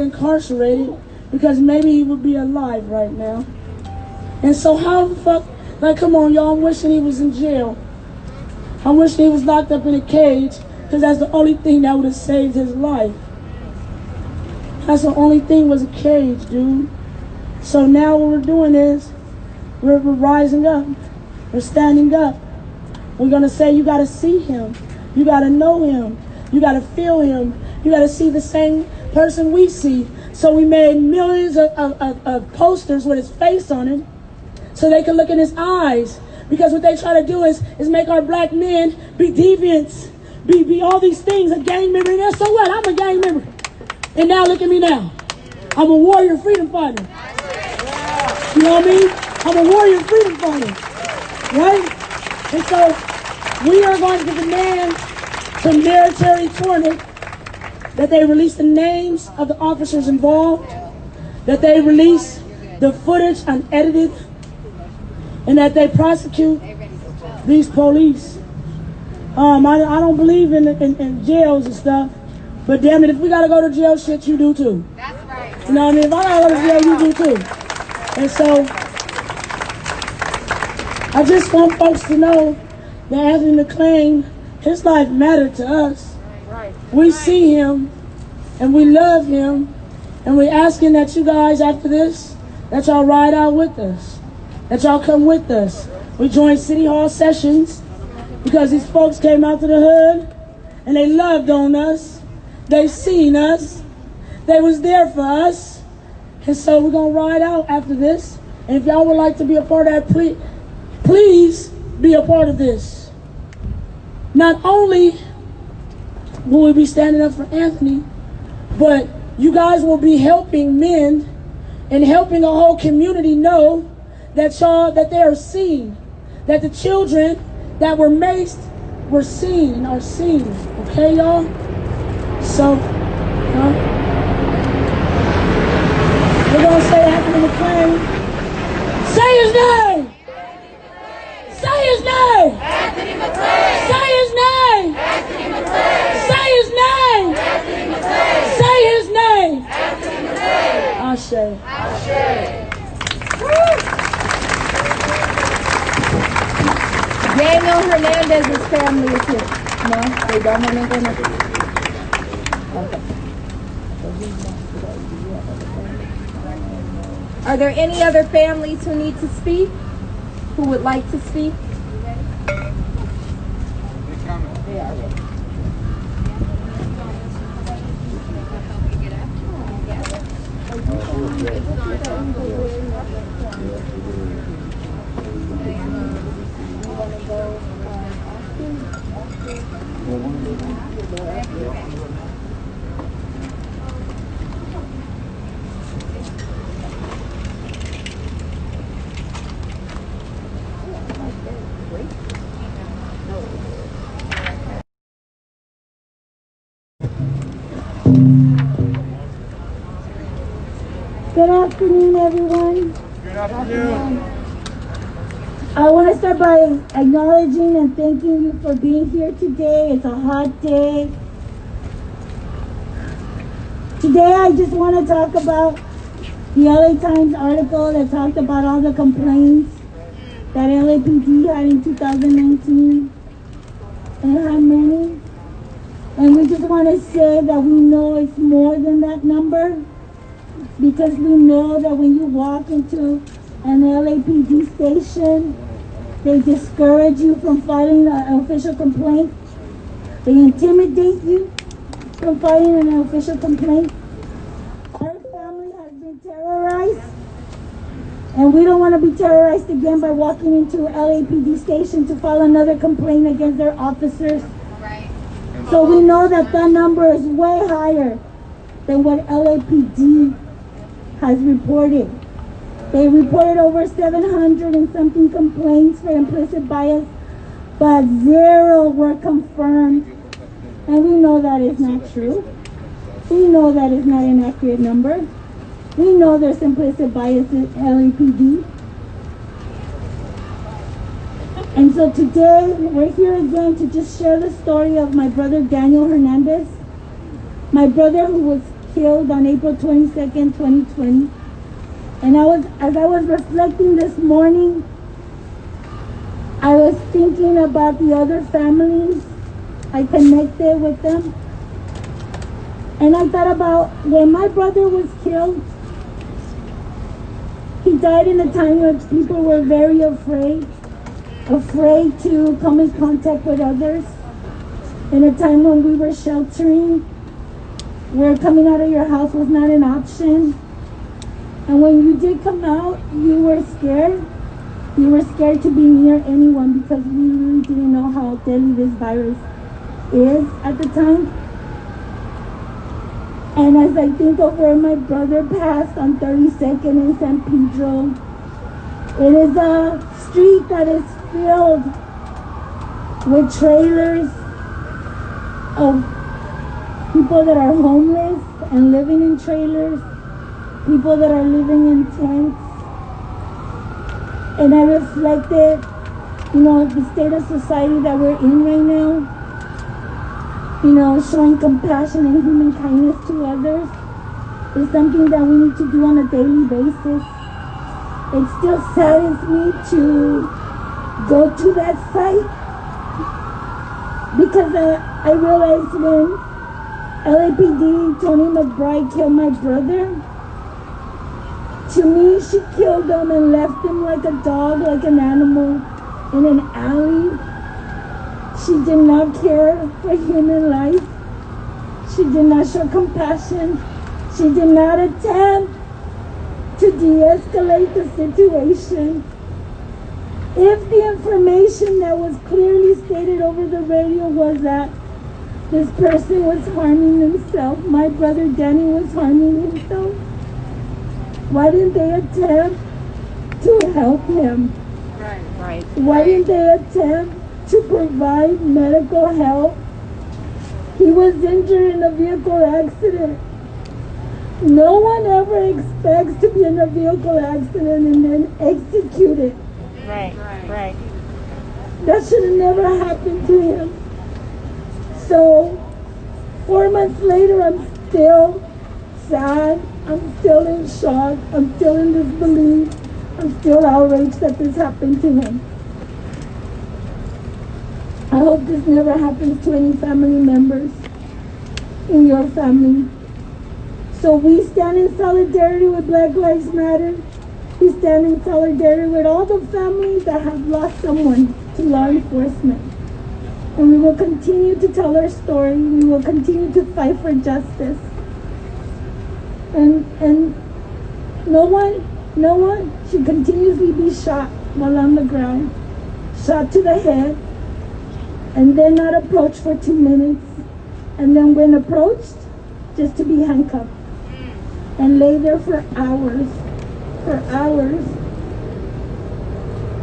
incarcerated. Because maybe he would be alive right now. And so how the fuck, like, come on, y'all, I'm wishing he was in jail. I'm wishing he was locked up in a cage, because that's the only thing that would have saved his life. That's the only thing, was a cage, dude. So now what we're doing is we're rising up. We're standing up. We're going to say, you got to see him. You got to know him. You got to feel him. You got to see the same person we see. So we made millions of posters with his face on it, so they can look in his eyes. Because what they try to do is make our black men be deviants, be all these things, a gang member. And so what? I'm a gang member. And now look at me now. I'm a warrior freedom fighter. You know what I mean? I'm a warrior freedom fighter. Right? And so we are going to demand from Military Tornado that they release the names of the officers involved, that they release the footage unedited, and that they prosecute these police. I don't believe in jails and stuff, but damn it, if we gotta go to jail, shit, you do too. That's right. You know what I mean? If I gotta go to jail, you do too. And so I just want folks to know that Anthony McClain, his life mattered to us. We see him and we love him, and we're asking that you guys, after this, that y'all ride out with us, that y'all come with us. We joined City Hall sessions because these folks came out to the hood and they loved on us. They seen us. They was there for us. And so we're going to ride out after this. And if y'all would like to be a part of that, please be a part of this. Not only will we be standing up for Anthony, but you guys will be helping men and helping the whole community know that they are seen, that the children that were maced were seen, are seen. Okay, y'all? So, we're going to say Anthony McClain. Say his name! Say his name! Anthony McClain. Say his name! Anthony McClain. Say his name! Anthony McClain. Say his name! Anthony McClain. Ashe. Ashe. Daniel Hernandez's family is here. No, they don't want to go. Okay. Are there any other families who need to speak? Who would like to speak? They are ready. Good afternoon, everyone. Good afternoon. I want to start by acknowledging and thanking you for being here today. It's a hot day. Today, I just want to talk about the LA Times article that talked about all the complaints that LAPD had in 2019. And how many? And we just want to say that we know it's more than that number, because we know that when you walk into an LAPD station, they discourage you from filing an official complaint. They intimidate you from filing an official complaint. Our family has been terrorized, and we don't want to be terrorized again by walking into LAPD station to file another complaint against their officers. So we know that that number is way higher than what LAPD has reported. They reported over 700 and something complaints for implicit bias, but 0 were confirmed. And we know that is not true. We know that is not an accurate number. We know there's implicit bias in LAPD. And so today, we're here again to just share the story of my brother Daniel Hernandez. My brother who was killed on April 22nd, 2020. And as I was reflecting this morning, I was thinking about the other families. I connected with them. And I thought about when my brother was killed, he died in a time when people were very afraid to come in contact with others. In a time when we were sheltering, where coming out of your house was not an option. And when you did come out, you were scared. You were scared to be near anyone because we really didn't know how deadly this virus is at the time. And as I think of where my brother passed on 32nd in San Pedro, it is a street that is filled with trailers of people that are homeless and living in trailers, people that are living in tents. And I reflected, the state of society that we're in right now, showing compassion and human kindness to others is something that we need to do on a daily basis. It still saddens me to go to that site because I realized when LAPD, Tony McBride killed my brother, to me, she killed him and left him like a dog, like an animal in an alley. She did not care for human life. She did not show compassion. She did not attempt to de-escalate the situation. If the information that was clearly stated over the radio was that this person was harming himself, my brother Danny was harming himself, why didn't they attempt to help him? Right. Why didn't they attempt to provide medical help? He was injured in a vehicle accident. No one ever expects to be in a vehicle accident and then executed. Right. That should have never happened to him. So 4 months later, I'm still sad. I'm still in shock. I'm still in disbelief. I'm still outraged that this happened to him. I hope this never happens to any family members in your family. So we stand in solidarity with Black Lives Matter. We stand in solidarity with all the families that have lost someone to law enforcement. And we will continue to tell our story. We will continue to fight for justice. And no one should continuously be shot while on the ground. Shot to the head, and then not approached for 2 minutes. And then when approached, just to be handcuffed. And lay there for hours.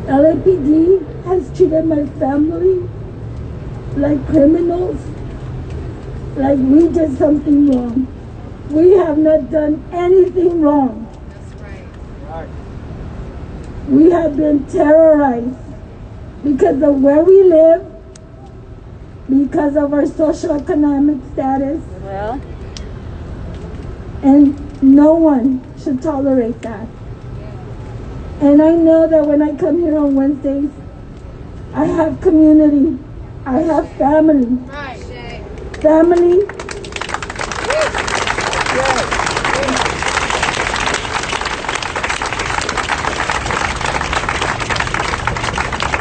LAPD has treated my family like criminals, like we did something wrong. We have not done anything wrong. We have been terrorized because of where we live, because of our socioeconomic status, Well, and no one should tolerate that. And I know that when I come here on Wednesdays, I have community, I have family. Family.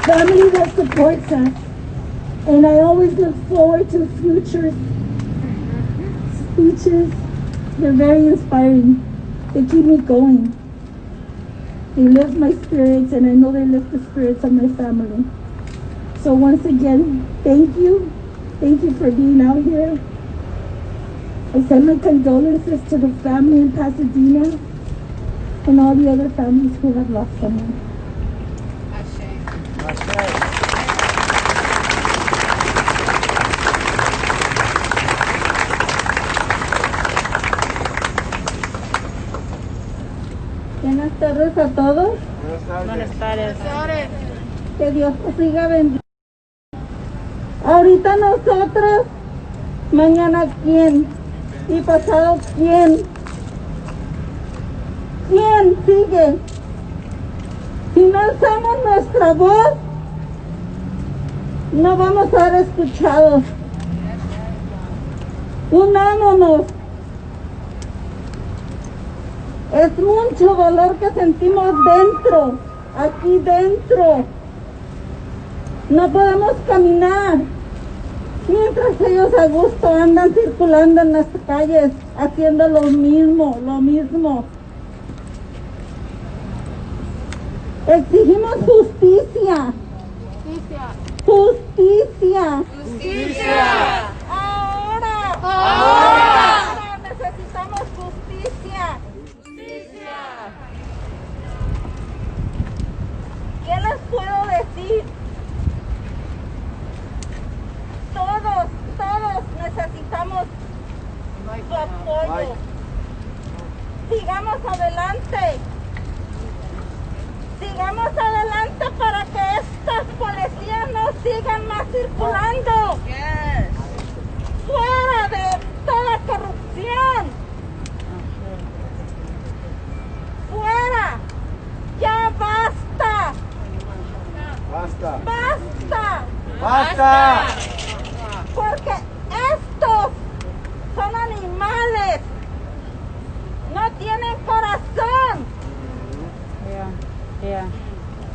Family that supports us. And I always look forward to future speeches. They're very inspiring. They keep me going. They lift my spirits, and I know they lift the spirits of my family. So once again, thank you. Thank you for being out here. I send my condolences to the family in Pasadena and all the other families who have lost someone. Buenas tardes a todos. buenas tardes. Que Dios te siga bendiciendo. Ahorita nosotros, mañana quién, y pasado quién. ¿Quién sigue? Si no alzamos nuestra voz, no vamos a ser escuchados. Unámonos. Es mucho dolor que sentimos dentro, aquí dentro. No podemos caminar, mientras ellos a gusto andan circulando en las calles, haciendo lo mismo. Exigimos justicia. Justicia. Ahora necesitamos justicia. ¿Qué les puedo decir? Todos necesitamos su apoyo. Sigamos adelante. Sigamos adelante para que estas policías no sigan más circulando. Fuera de toda corrupción. Fuera. Ya basta. Basta. Porque estos son animales. No tienen corazón.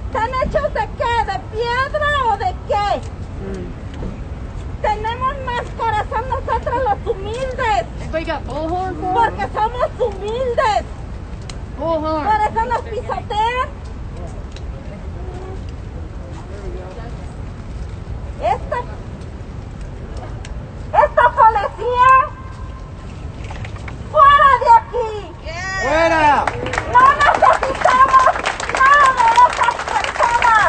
¿Están hechos de qué? ¿De piedra o de qué? Tenemos más corazón nosotros los humildes. Porque somos humildes. Por eso nos pisotean. Esta policía, fuera de aquí. ¡Fuera! No necesitamos nada de esas personas.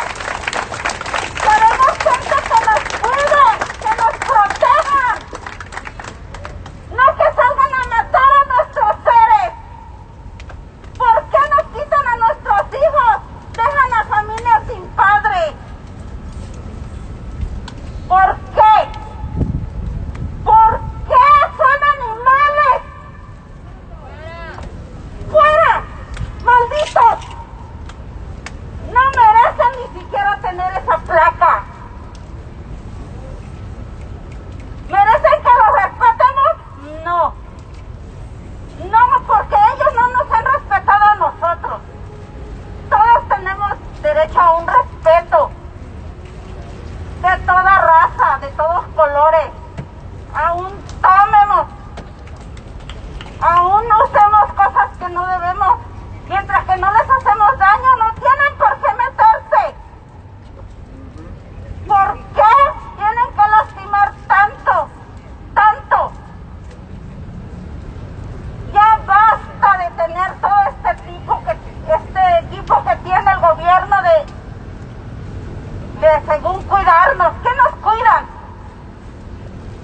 que según cuidarnos, ¿qué nos cuidan?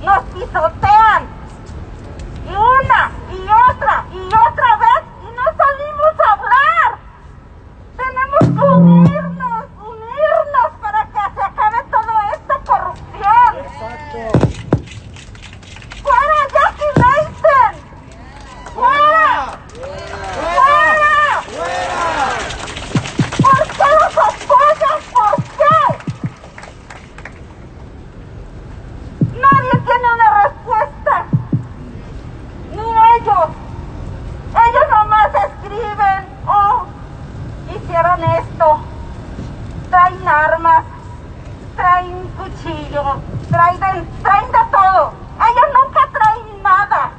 Nos pisotean. Y una, y otra vez, y no salimos a hablar. Tenemos que unirnos para que se acabe toda esta corrupción. Exacto. ¡Fuera Jackie Leisen! ¡Fuera! ¡Fuera! ¡Fuera! ¿Por qué los apoyan? ¿Por qué? Nadie tiene una respuesta. Ni ellos. Ellos nomás escriben, oh, hicieron esto. Traen armas, traen cuchillos, traen de todo. Ellos nunca traen nada.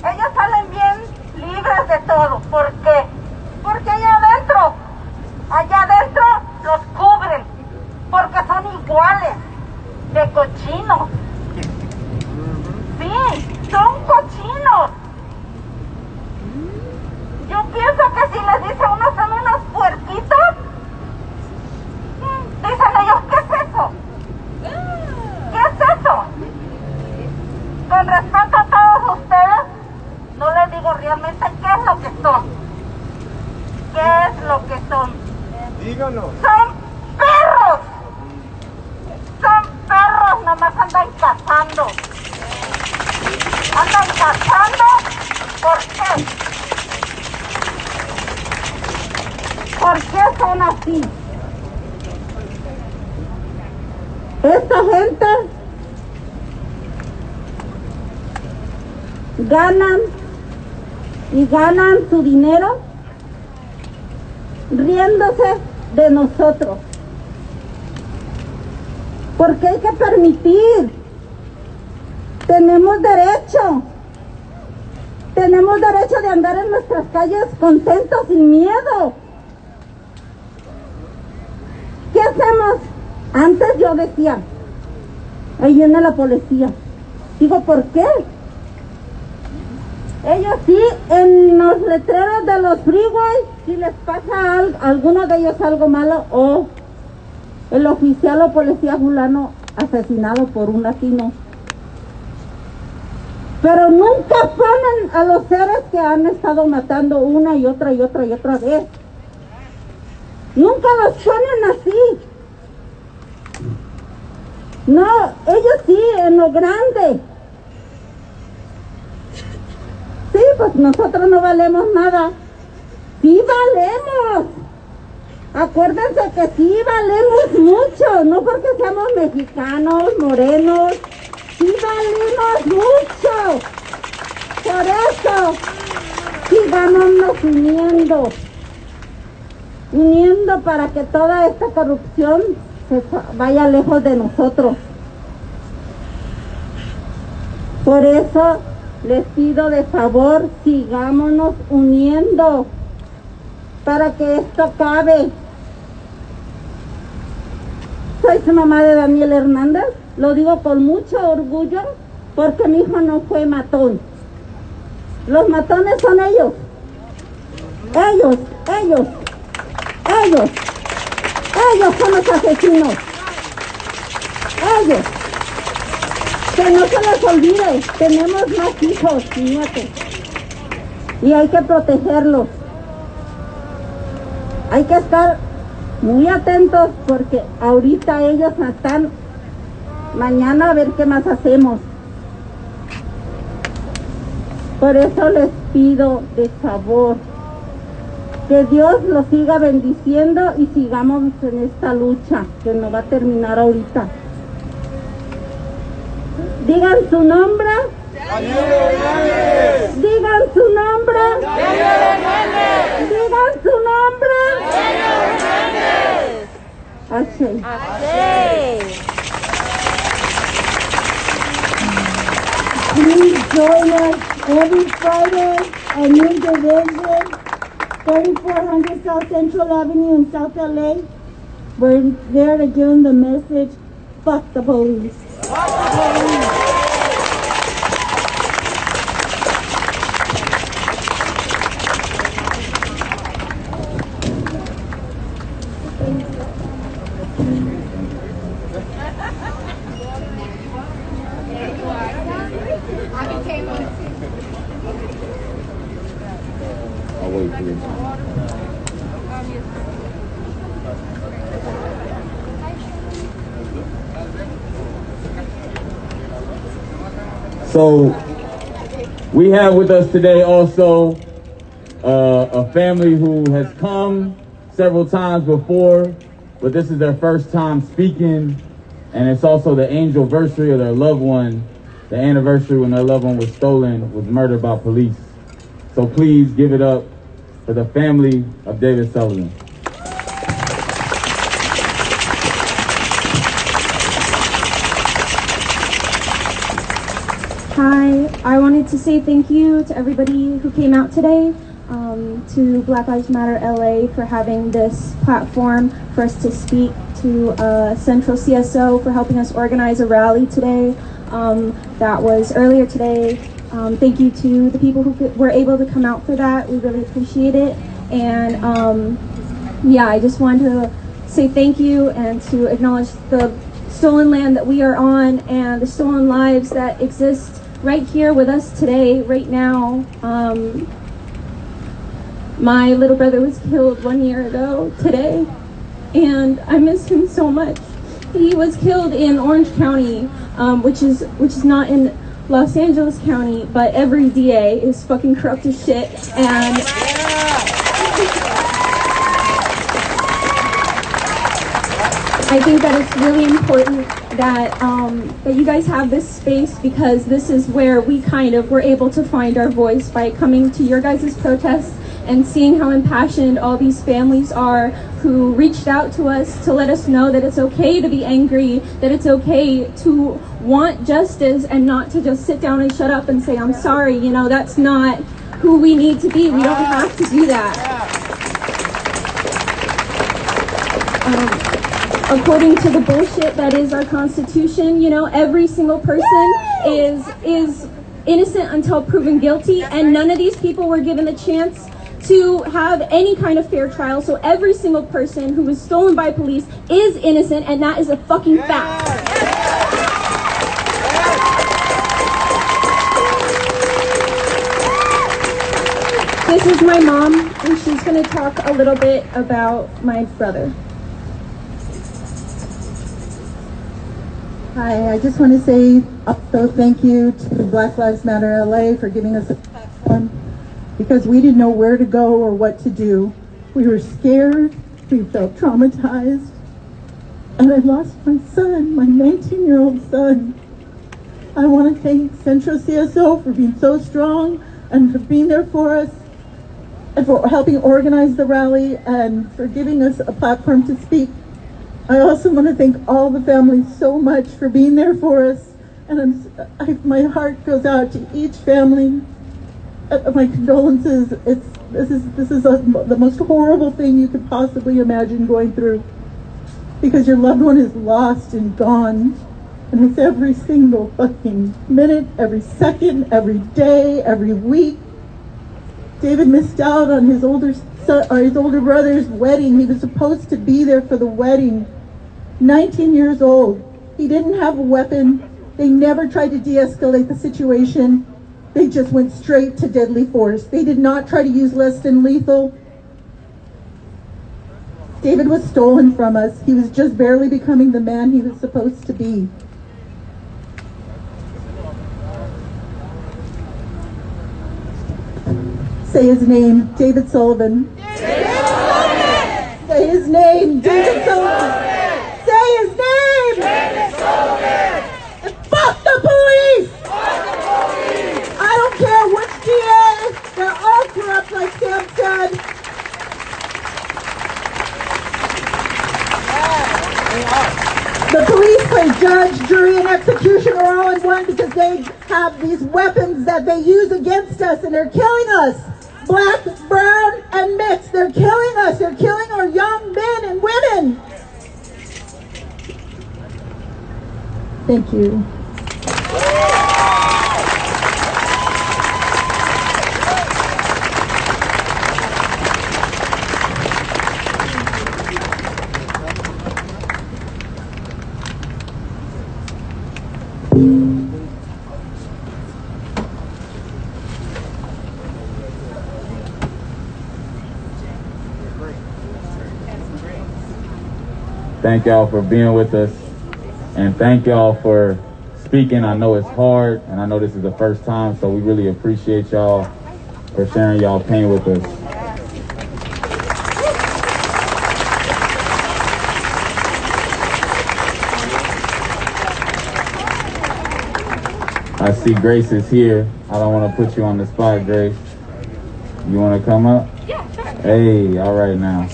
Ellos salen bien libres de todo. ¿Por qué? Porque allá adentro los cubren. Porque son iguales de cochinos. Sí, son cochinos. Yo pienso que si les dice uno son unos puerquitos, dicen ellos, ¿qué es eso? ¿Qué es eso? Con respeto a todos ustedes, no les digo realmente qué es lo que son. ¿Qué es lo que son? Díganos. ¡Son perros! Son perros, nomás andan cazando. Andan cazando, ¿por qué? ¿Por qué son así? Esta gente ganan su dinero riéndose de nosotros. Porque hay que permitir. Tenemos derecho de andar en nuestras calles contentos, sin miedo. ¿Qué hacemos? Antes yo decía, ahí viene la policía. Digo, ¿por qué? Ellos sí, en los letreros de los freeways, si les pasa a alguno de ellos algo malo, o el oficial o policía fulano asesinado por un latino. Pero nunca ponen a los seres que han estado matando una y otra vez. Nunca los ponen así. No, ellos sí, en lo grande. Sí, pues nosotros no valemos nada. Sí valemos. Acuérdense que sí valemos mucho, no porque seamos mexicanos, morenos. Sí valemos mucho. Por eso, sigámonos uniendo para que toda esta corrupción se vaya lejos de nosotros. Por eso les pido de favor, sigámonos uniendo para que esto acabe. Soy su mamá de Daniel Hernández, lo digo con mucho orgullo porque mi hijo no fue matón. Los matones son ellos. Ellos son los asesinos. Ellos. Que no se les olvide, tenemos más hijos y nietos. Y hay que protegerlos. Hay que estar muy atentos porque ahorita ellos están, mañana a ver qué más hacemos. Por eso les pido de favor que Dios los siga bendiciendo y sigamos en esta lucha que no va a terminar ahorita. Digan su nombre. Daniel Hernández. Digan su nombre. Daniel Hernández. Digan su nombre. Daniel Hernández. Así. Así. Please join us every Friday at New Division, 3400 South Central Avenue in South LA. We're there to give them the message, fuck the police. So we have with us today also a family who has come several times before, but this is their first time speaking, and it's also the anniversary of their loved one, the anniversary when their loved one was stolen, was murdered by police. So please give it up for the family of David Sullivan. Hi, I wanted to say thank you to everybody who came out today, to Black Lives Matter LA for having this platform for us to speak, to Central CSO for helping us organize a rally today that was earlier today. Thank you to the people who were able to come out for that. We really appreciate it. And yeah, I just wanted to say thank you and to acknowledge the stolen land that we are on and the stolen lives that exist right here with us today, right now. My little brother was killed 1 year ago today, and I miss him so much. He was killed in Orange County, which is not in Los Angeles County, but every DA is fucking corrupt as shit, and I think that it's really important that that you guys have this space, because this is where we kind of were able to find our voice by coming to your guys' protests and seeing how impassioned all these families are who reached out to us to let us know that it's okay to be angry, that it's okay to want justice and not to just sit down and shut up and say, I'm sorry. You know, that's not who we need to be. We don't have to do that. According to the bullshit that is our Constitution, you know, every single person is innocent until proven guilty, and none of these people were given the chance to have any kind of fair trial. So every single person who was stolen by police is innocent, and that is a fucking fact. This is my mom, and she's going to talk a little bit about my brother. Hi, I just want to say also thank you to Black Lives Matter LA for giving us a platform, because we didn't know where to go or what to do. We were scared, we felt traumatized, and I lost my son, my 19-year-old son. I want to thank Central CSO for being so strong and for being there for us and for helping organize the rally and for giving us a platform to speak. I also want to thank all the families so much for being there for us, and my heart goes out to each family. My condolences. This is the most horrible thing you could possibly imagine going through, because your loved one is lost and gone, and it's every single fucking minute, every second, every day, every week. David missed out on his older son, or his older brother's wedding. He was supposed to be there for the wedding. 19 years old. He didn't have a weapon. They never tried to de-escalate the situation. They just went straight to deadly force. They did not try to use less than lethal. David was stolen from us. He was just barely becoming the man he was supposed to be. Say his name, David Sullivan. David Sullivan! Say his name, David Sullivan! Say his name! David Sullivan! And fuck the police! Fuck the police! I don't care which DA, they're all corrupt, like Sam said. The police play judge, jury, and executioner all in one, because they have these weapons that they use against us, and they're killing us. Black, brown, and mixed. They're killing us. They're killing our young men and women. Thank you. Thank y'all for being with us, and thank y'all for speaking. speaking. I know it's hard, and I know this is the first time, so we really appreciate y'all for sharing y'all pain with us. I see Grace is here. I don't want to put you on the spot, Grace. You want to come up? Yeah, sure. Hey, all right now.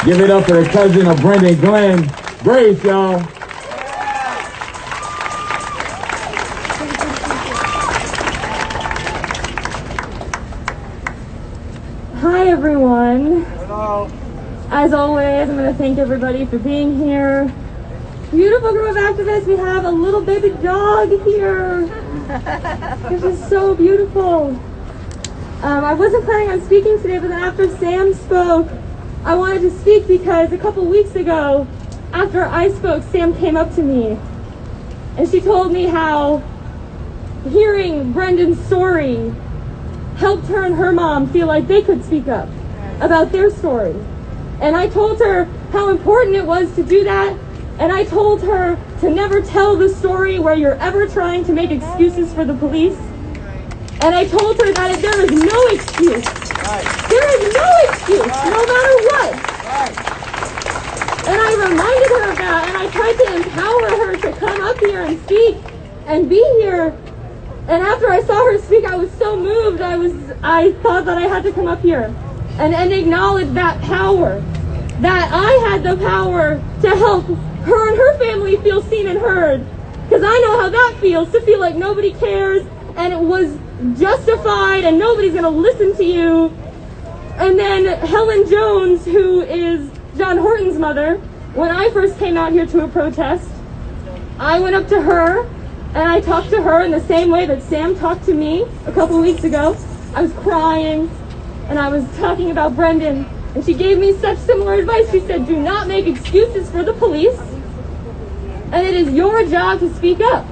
Give it up for the cousin of Brendan Glenn, Grace, y'all. Hi, everyone. Hello. As always, I'm going to thank everybody for being here. Beautiful group of activists. We have a little baby dog here. This is so beautiful. I wasn't planning on speaking today, but then after Sam spoke, I wanted to speak because a couple weeks ago, after I spoke, Sam came up to me and she told me how hearing Brendan's story helped her and her mom feel like they could speak up about their story. And I told her how important it was to do that. And I told her to never tell the story where you're ever trying to make excuses for the police. And I told her that there is no excuse. There is no excuse, no matter what. And I reminded her of that, and I tried to empower her to come up here and speak and be here. And after I saw her speak, I was so moved. I thought that I had to come up here and acknowledge that power, that I had the power to help her and her family feel seen and heard. Because I know how that feels, to feel like nobody cares and it was justified and nobody's going to listen to you. And then Helen Jones, who is John Horton's mother, when I first came out here to a protest, I went up to her and I talked to her in the same way that Sam talked to me a couple weeks ago. I was crying and I was talking about Brendan, and she gave me such similar advice. She said, do not make excuses for the police, and it is your job to speak up.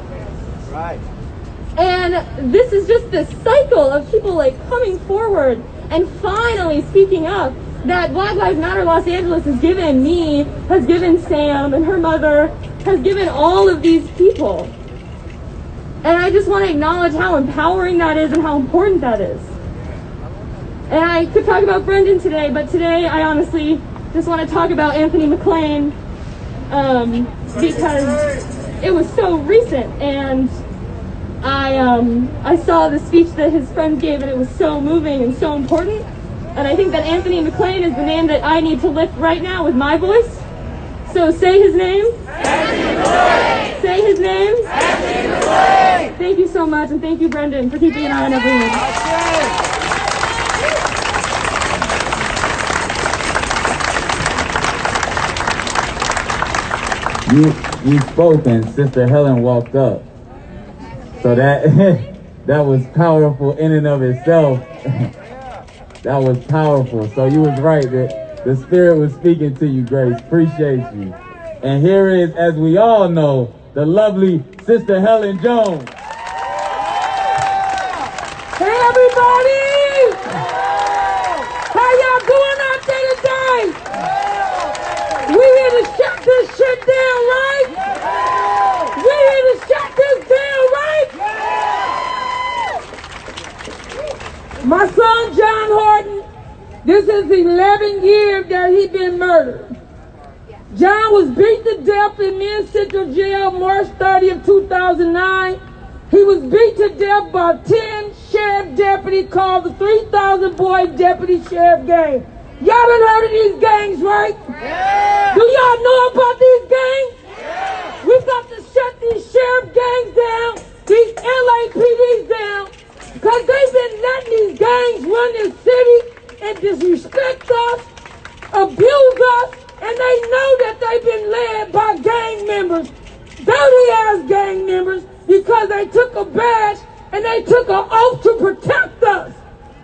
Right. And this is just this cycle of people like coming forward and finally speaking up that Black Lives Matter Los Angeles has given me, has given Sam and her mother, has given all of these people. And I just want to acknowledge how empowering that is and how important that is. And I could talk about Brendan today, but today I honestly just want to talk about Anthony McClain because it was so recent, and I saw the speech that his friends gave, and it was so moving and so important. And I think that Anthony McClain is the name that I need to lift right now with my voice. So say his name. Anthony McClain. Say his name. Anthony McClain. Thank you so much, and thank you, Brendan, for keeping an eye on everyone. You spoke and Sister Helen walked up. So that that was powerful in and of itself. That was powerful. So you was right. The Spirit was speaking to you, Grace. Appreciate you. And here is, as we all know, the lovely Sister Helen Jones. Hey, everybody! How y'all doing out there today? We here to shut this shit down, right? We here to shut this down, right? My son, John Horton, this is 11 years that he been murdered. John was beat to death in Men's Central Jail March 30th, 2009. He was beat to death by 10 sheriff deputies called the 3,000 Boy Deputy Sheriff Gang. Y'all done heard of these gangs, right? Yeah. Do y'all know about these gangs? Yeah. We've got to shut these sheriff gangs down, these LAPDs down, because they've been letting these gangs run this city and disrespect us, abuse us, and they know that they've been led by gang members, dirty-ass gang members, because they took a badge and they took an oath to protect us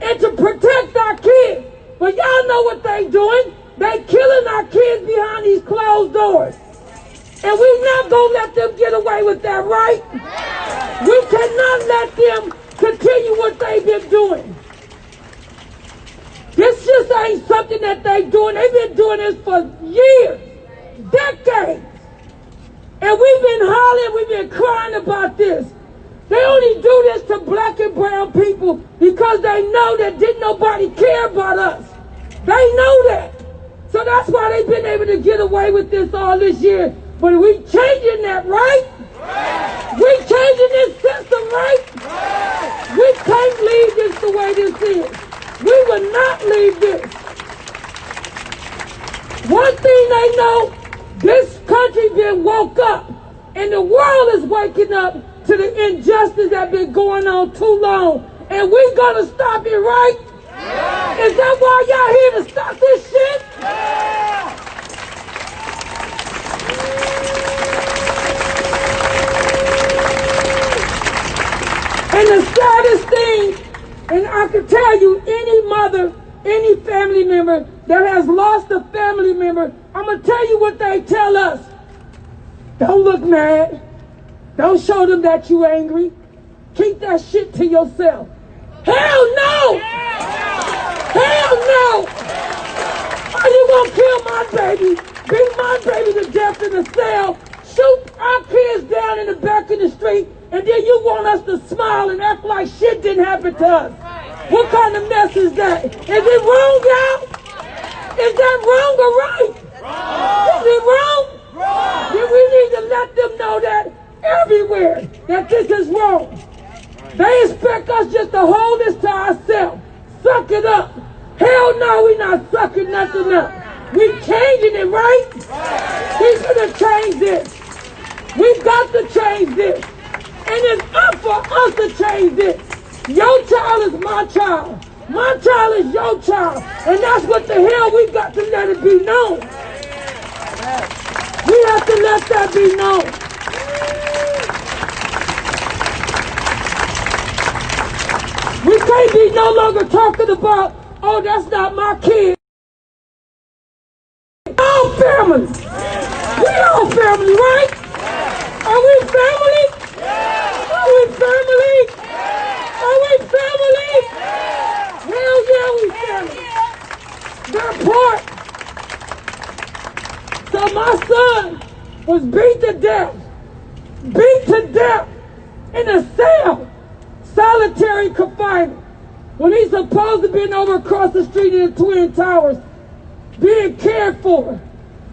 and to protect our kids. But y'all know what they doing. They killing our kids behind these closed doors. And we're not going to let them get away with that, right? We cannot let them continue what they've been doing. This just ain't something that they doing. They've been doing this for years, decades. And we've been yelling, we've been crying about this. They only do this to black and brown people because they know that didn't nobody care about us. They know that. So that's why they've been able to get away with this all this year. But we changing that, right? We changing this system, right? We can't leave this the way this is. We will not leave this. One thing they know, this country been woke up, and the world is waking up to the injustice that's been going on too long. And we're gonna stop it, right? Is that why y'all here to stop this shit? And the saddest thing, and I can tell you, any mother, any family member that has lost a family member, I'm going to tell you what they tell us. Don't look mad. Don't show them that you angry. Keep that shit to yourself. Hell no! Hell no! Are you going to kill my baby? Beat my baby to death in a cell? Shoot our kids down in the back of the street, and then you want us to smile and act like shit didn't happen to us? What kind of mess is that? Is it wrong, y'all? Is that wrong or right? Is it wrong? Then we need to let them know that everywhere that this is wrong. They expect us just to hold this to ourselves. Suck it up. Hell no, we not sucking nothing up. We changing it, right? We gonna change this. We've got to change this. And it's up for us to change this. Your child is my child. My child is your child. And that's what the hell we got to let it be known. We have to let that be known. We can't be no longer talking about, oh, that's not my kid. All family. We all family, right? Are we family? Are we family? Are we family? Hell yeah, we family. They're part. So my son was beat to death in a cell, solitary confinement, when he's supposed to be over across the street in the Twin Towers, being cared for.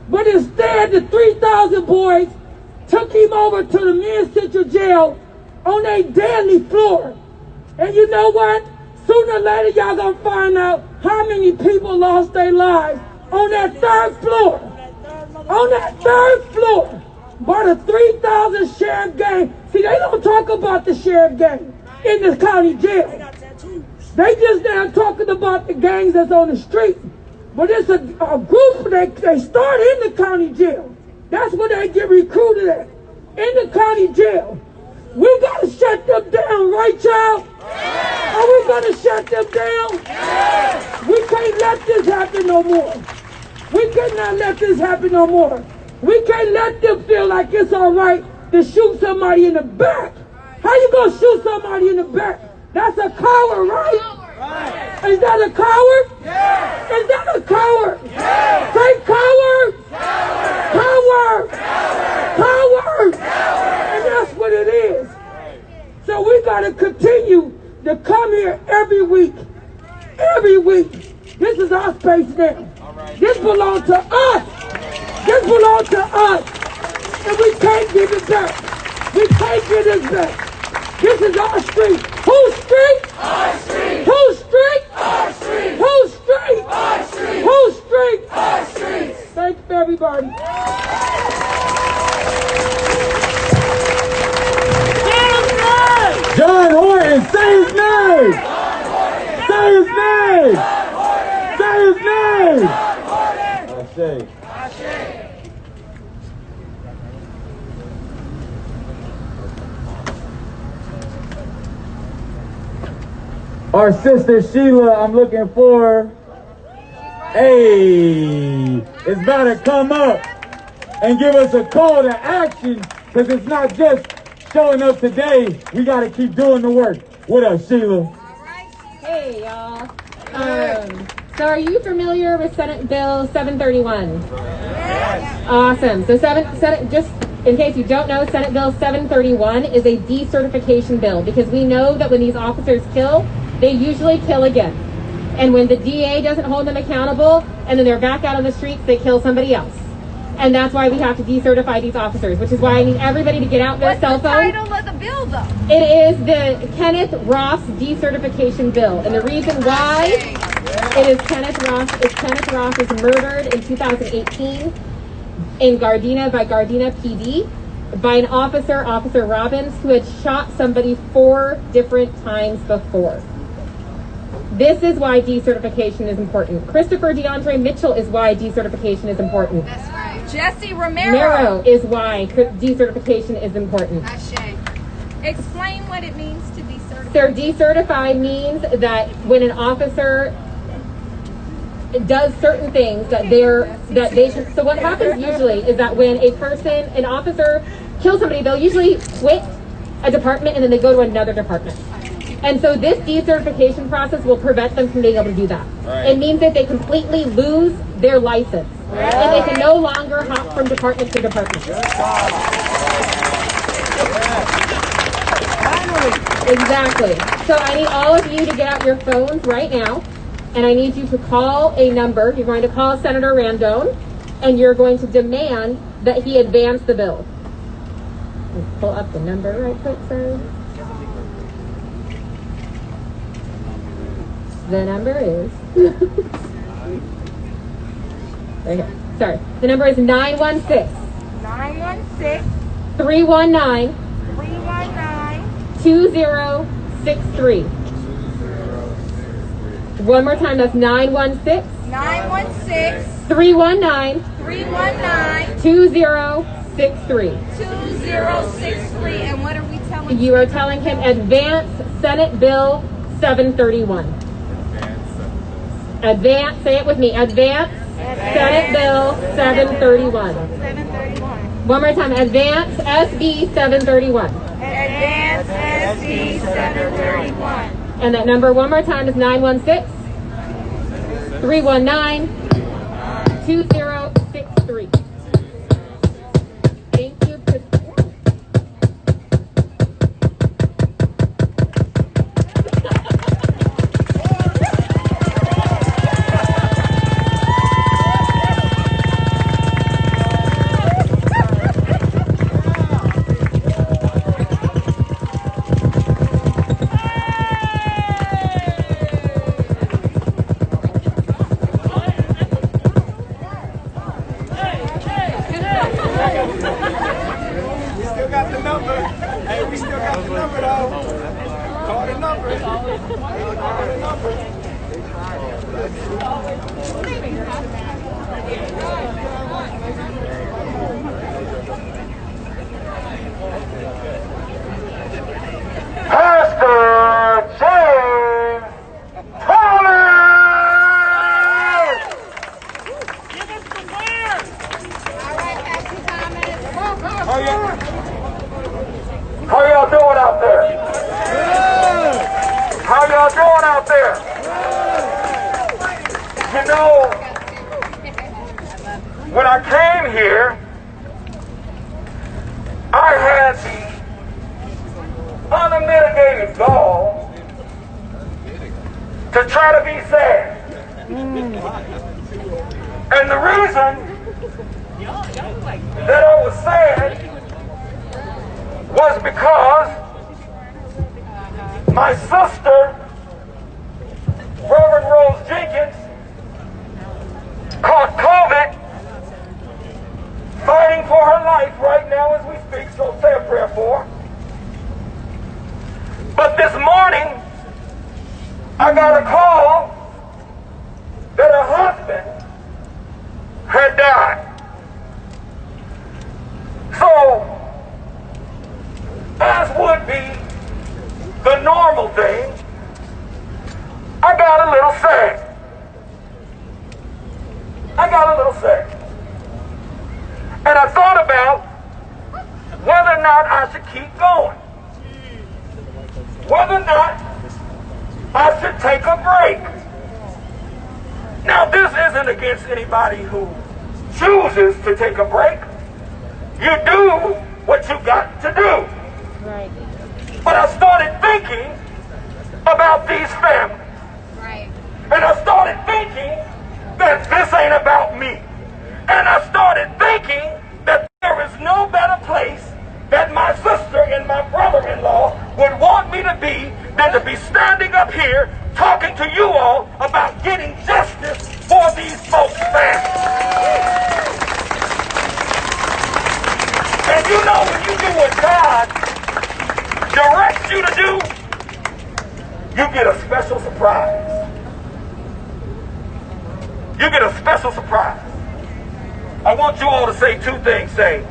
But instead, the 3,000 boys took him over to the men's central jail on a deadly floor. And you know what? Sooner or later, y'all gonna find out how many people lost their lives on that third floor. On that third floor, by the 3,000 sheriff gang. See, they don't talk about the sheriff gang in the county jail. They just now talking about the gangs that's on the street. But it's a group they start in the county jail. That's where they get recruited at, in the county jail. We gotta shut them down, right, y'all? Are we gonna shut them down? We can't let this happen no more. We cannot let this happen no more. We can't let them feel like it's all right to shoot somebody in the back. How you gonna shoot somebody in the back? That's a coward, right? Is that a coward? Yeah. Is that a coward? Yeah. Say coward. Coward. Coward. And that's what it is. So we got to continue to come here every week. Every week. This is our space now. This belongs to us. This belongs to us. And we can't give it back. We can't give it back. This is our street. Whose street? Our street. Whose street? Our street. Whose street? Our street. Whose street? Our street. Thanks for everybody. John Horton, say his name. Say his name. Say his name. Ashe. Our sister Sheila, I'm looking for. Hey, is about to come up and give us a call to action, because it's not just showing up today. We got to keep doing the work. What up, Sheila? Hey, y'all. So are you familiar with Senate Bill 731? Yes. Awesome. So just In case you don't know, Senate Bill 731 is a decertification bill because we know that when these officers kill, they usually kill again. And when the DA doesn't hold them accountable and then they're back out on the streets, they kill somebody else. And that's why we have to decertify these officers, which is why I need everybody to get out their cell phone. What's the title of the bill, though? It is the Kenneth Ross decertification bill. And the reason why it is Kenneth Ross was murdered in 2018 in Gardena by Gardena PD by an officer, Officer Robbins, who had shot somebody 4 different times before. This is why decertification is important. Christopher DeAndre Mitchell is why decertification is important. That's right. Jesse Romero is why decertification is important. Explain what it means to decertify. So decertify means that when an officer does certain things so what happens usually is that when an officer kills somebody, they'll usually quit a department and then they go to another department. And so this decertification process will prevent them from being able to do that. Right. It means that they completely lose their license. Right. And they can no longer hop from department to department. Exactly. So I need all of you to get out your phones right now. And I need you to call a number. You're going to call Senator Randone. And you're going to demand that he advance the bill. Let's pull up the number right quick, sir. The number is, okay, sorry. The number is 916 319 2063. One more time, that's 916 319 2063. And what are we telling you? Are telling him advance Senate Bill 731. Advance, say it with me, advance Senate Bill 731. One more time, advance SB 731. Advance SB 731. And that number one more time is 916 319 2063. Thank you. How y'all doing out there? How y'all doing out there? You know, when I came here, I had the unmitigated gall to try to be sad. And the reason that I was sad was because my sister, Reverend Rose Jenkins, caught COVID, fighting for her life right now as we speak, so say a prayer for her. But this morning, I got a call that her husband had died. So, as would be the normal thing, I got a little sad. And I thought about whether or not I should keep going. Whether or not I should take a break. Now, this isn't against anybody who chooses to take a break. you do what you got to do. Right. But I started thinking about these families. Right. And I started thinking that this ain't about me. And I started thinking that there is no better place that my sister and my brother-in-law would want me to be than to be standing up here talking to you all about getting justice for these folks' families. And you know, when you do what God directs you to do, you get a special surprise. You get a special surprise. I want you all to say two things. Say,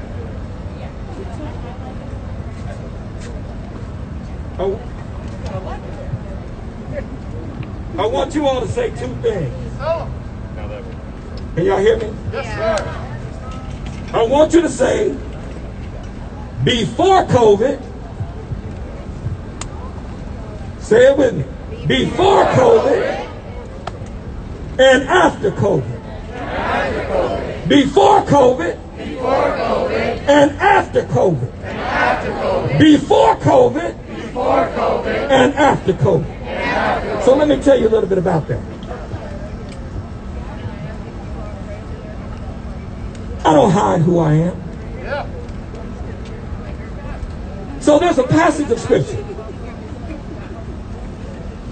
I want you all to say two things. Can y'all hear me? Yes, sir. I want you to say, before COVID, say it with me, before COVID and after COVID. Before COVID and after COVID. Before COVID and after COVID. So let me tell you a little bit about that. I don't hide who I am. So there's a passage of scripture,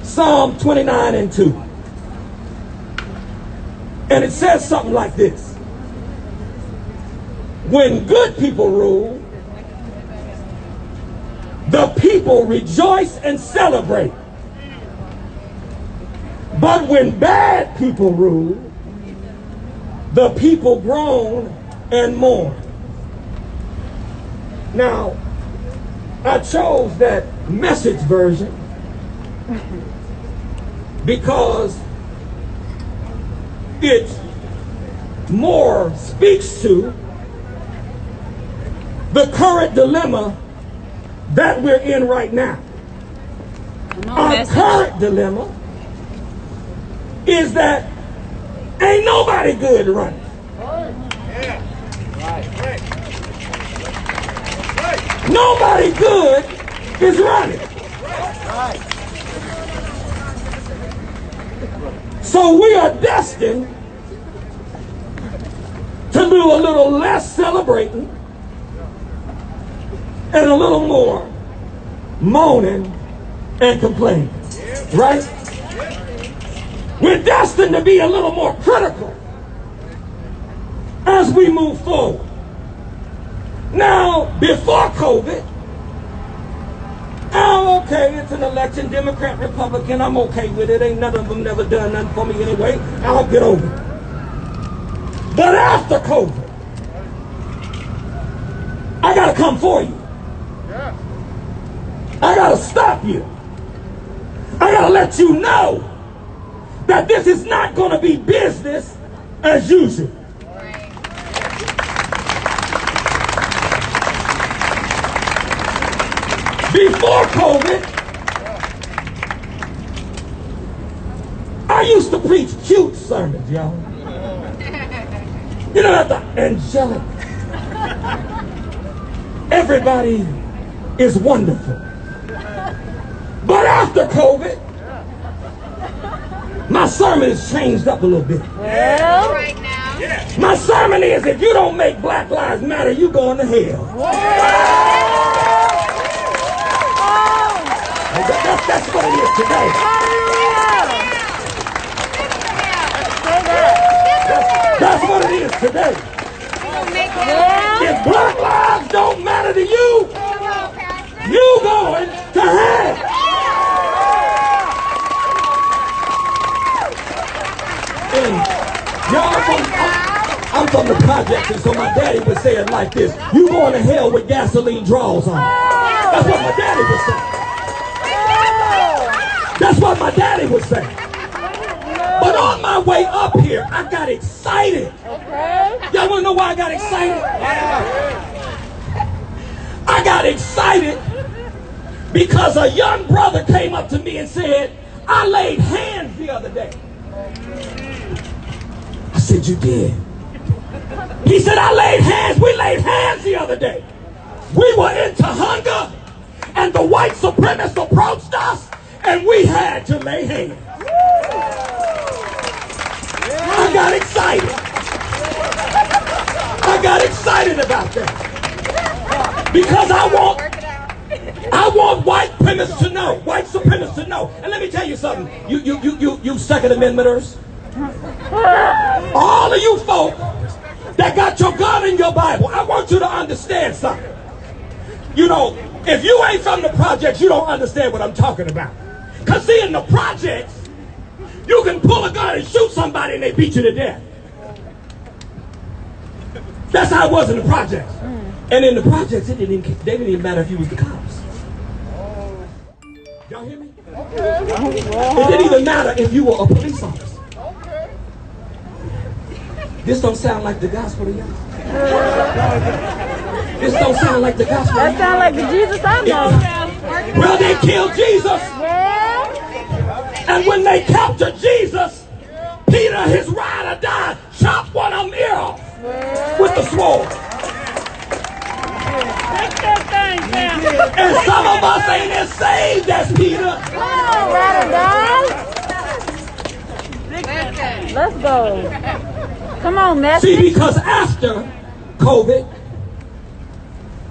Psalm 29 and 2. And it says something like this: when good people rule, the people rejoice and celebrate. But when bad people rule, the people groan and mourn. Now, I chose that Message version because it more speaks to the current dilemma that we're in right now. Our current dilemma is that ain't nobody good running. Nobody good is running. So we are destined to do a little less celebrating and a little more moaning and complaining. Right? We're destined to be a little more critical as we move forward. Now, before COVID, oh, okay, it's an election, Democrat, Republican, I'm okay with it. Ain't none of them never done nothing for me anyway. I'll get over it. But after COVID, I gotta come for you. I gotta stop you. I gotta let you know that this is not gonna be business as usual. Before COVID, I used to preach cute sermons, y'all. You know, the angelic. Everybody is wonderful. But after COVID, my sermon has changed up a little bit. Well, right now. My sermon is, if you don't make Black Lives Matter, you're going to hell. That's what it is today. That's what it is today. If Black lives don't matter to you, you going to hell. And y'all, I'm from the projects, and so my daddy would say it like this: you going to hell with gasoline draws on. That's what my daddy would say. That's what my daddy would say. But on my way up here, I got excited. Y'all want to know why I got excited? I got excited because a young brother came up to me and said, I laid hands the other day. I said, you did? He said, I laid hands. We laid hands the other we had to lay hands. I got excited. I got excited about that. Because I want white supremacists to know. And let me tell you something. You Second Amendmenters. All of you folk that got your gun in your Bible, I want you to understand something. You know, if you ain't from the projects, you don't understand what I'm talking about. Because see, in the projects, you can pull a gun and shoot somebody and they beat you to death. That's how it was in the projects. And in the projects, they didn't even matter if you was the cops. Y'all hear me? It didn't even matter if you were a police officer. This don't sound like the gospel to y'all. This don't sound like the gospel. That sound like the Jesus I know. Well, they killed Jesus. And when they captured Jesus, Peter, his rider, died. Chopped one of them ear off with the sword. And some of us ain't as saved as Peter. Let's go. Come on, message. See, because after COVID,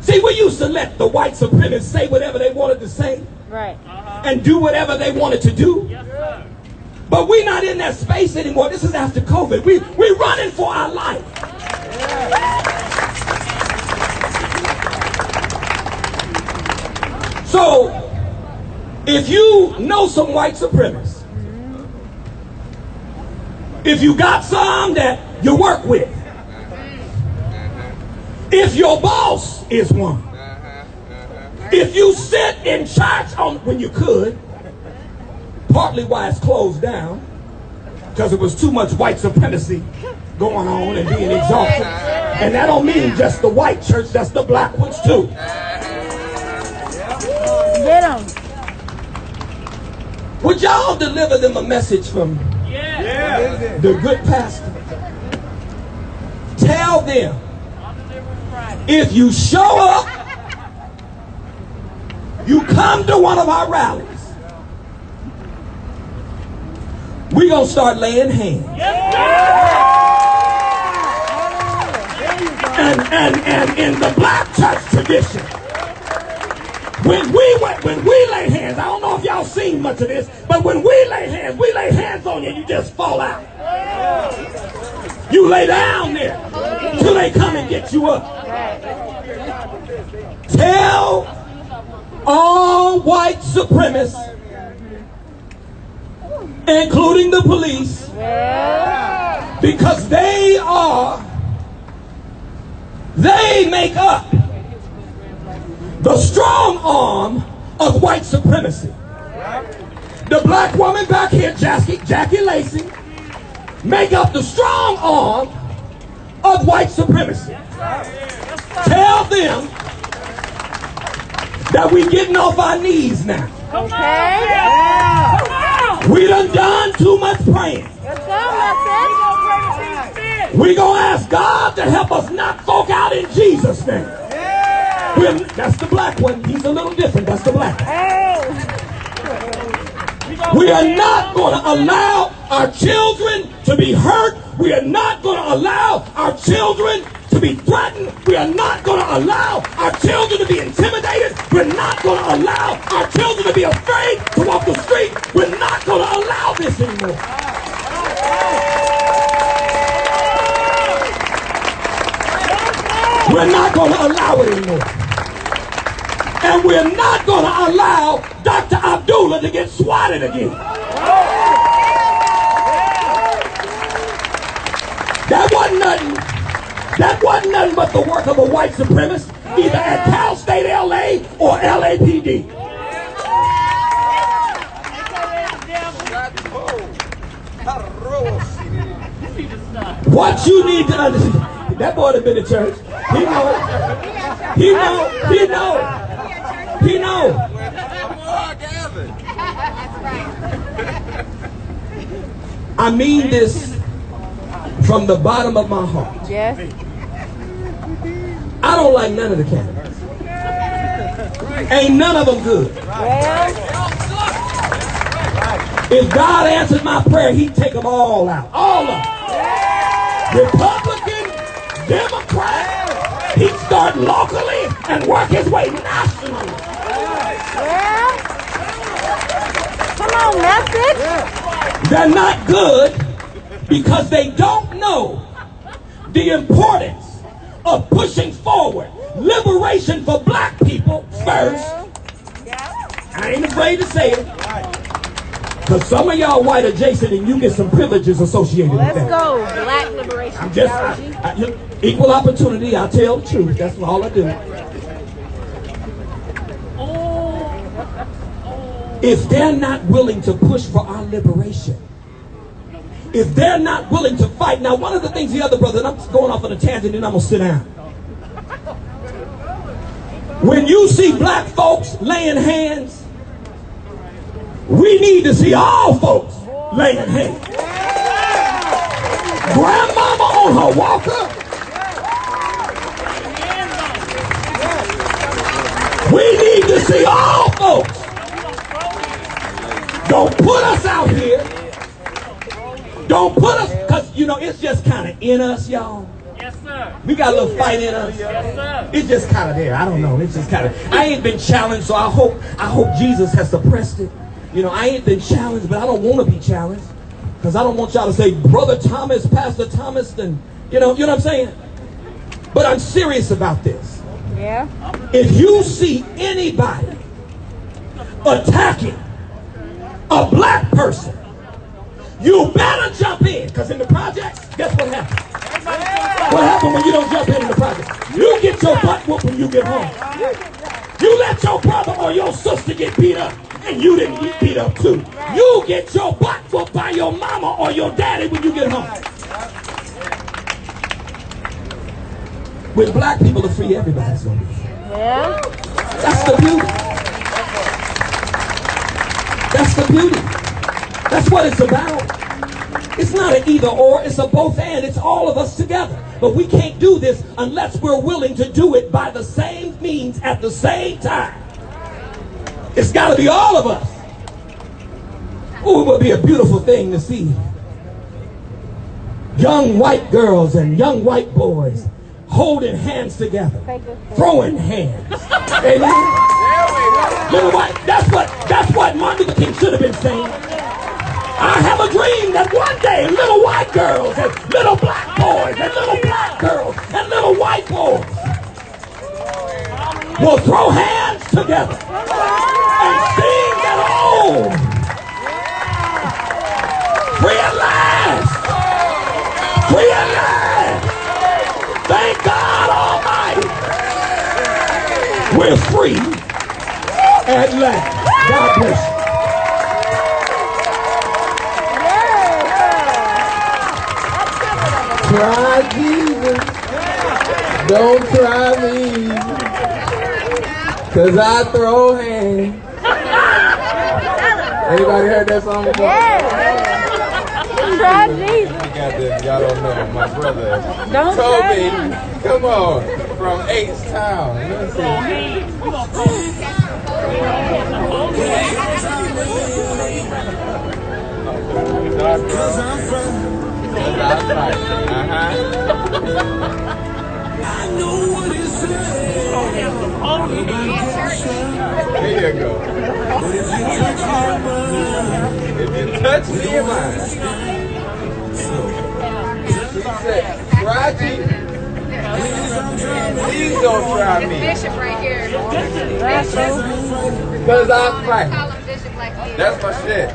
see, we used to let the white supremacists say whatever they wanted to say. Right. And do whatever they wanted to do. But we're not in that space anymore. This is after COVID. We're running for our life. So, if you know some white supremacists, if you got some that you work with, if your boss is one, if you sit in church when you could, partly why it's closed down, because it was too much white supremacy going on and being exalted. And that don't mean just the white church, that's the black ones too. Get them. Would y'all deliver them a message from the good pastor? Tell them, if you show up, you come to one of our rallies, we're going to start laying hands. And in the black church tradition, when we lay hands, I don't know if y'all seen much of this, but when we lay hands on you, you just fall out. You lay down there till they come and get you up. Tell all white supremacists, including the police, because they make up the strong arm of white supremacy. The black woman back here, Jackie Lacey, make up the strong arm of white supremacy. Tell them that we getting off our knees now. We done too much praying. We gonna ask God to help us knock folk out in Jesus' name. That's the black one. He's a little different. That's the black one. We are not going to allow our children to be hurt. We are not going to allow our children to be threatened. We are not going to allow our children to be intimidated. We're not going to allow our children to be afraid to walk the street. We're not going to allow this anymore. We're not going to allow it anymore. And we're not going to allow Dr. Abdullah to get swatted again. That wasn't nothing but the work of a white supremacist, either at Cal State LA or LAPD. What you need to understand, that boy that been to church, he know. I mean this from the bottom of my heart. Yes. I don't like none of the candidates. Ain't none of them good. If God answered my prayer, he'd take them all out. All of them. Republican, Democrat, he'd start locally and work his way nationally. Yeah. Come on, message. They're not good because they don't know the importance of pushing forward liberation for black people first. I ain't afraid to say it. Because some of y'all white adjacent and you get some privileges associated with that. Let's go. Black liberation. I'm just equal opportunity. I tell the truth. That's all I do. If they're not willing to push for our liberation, if they're not willing to fight. Now, one of the things the other brother, and I'm just going off on a tangent and I'm going to sit down. When you see black folks laying hands, we need to see all folks laying hands. Grandmama on her walker. We need to see all folks. Don't put us out here. Don't put us, because, you know, it's just kind of in us, y'all. Yes, sir. We got a little fight in us. Yes, sir. It's just kind of there. I don't know. It's just kind of. I ain't been challenged, so I hope Jesus has suppressed it. You know, I ain't been challenged, but I don't want to be challenged, because I don't want y'all to say, Brother Thomas, Pastor Thomas, and you know what I'm saying? But I'm serious about this. Yeah. If you see anybody attacking a black person, you better jump in, because in the projects, guess what happens? What happens when you don't jump in the project? You get your butt whooped when you get home. You let your brother or your sister get beat up, and you didn't get beat up too. You get your butt whooped by your mama or your daddy when you get home. When black people are free, everybody's going to be free. Yeah. That's the beauty. That's the beauty. That's what it's about. It's not an either or, it's a both and. It's all of us together. But we can't do this unless we're willing to do it by the same means at the same time. It's got to be all of us. Oh, it would be a beautiful thing to see young white girls and young white boys holding hands together, throwing hands. Amen. Little white, that's what Martin Luther King should have been saying. I have a dream that one day little white girls and little black boys and little black girls and little white boys will throw hands together and sing that old free at last, free at last. Thank God Almighty, we're free at last. God bless you. Try Jesus, don't try me, 'cause I throw hands. Anybody heard that song before? Try Jesus. Y'all don't know, my brother Don't told try me, Jesus. come on, from H-Town. Cause I'm from I know what it says. There you go. But if you touch me, she said, try Jesus. Please don't try me. Bishop right here. Because I fight. Call him Bishop like this. That's my shit.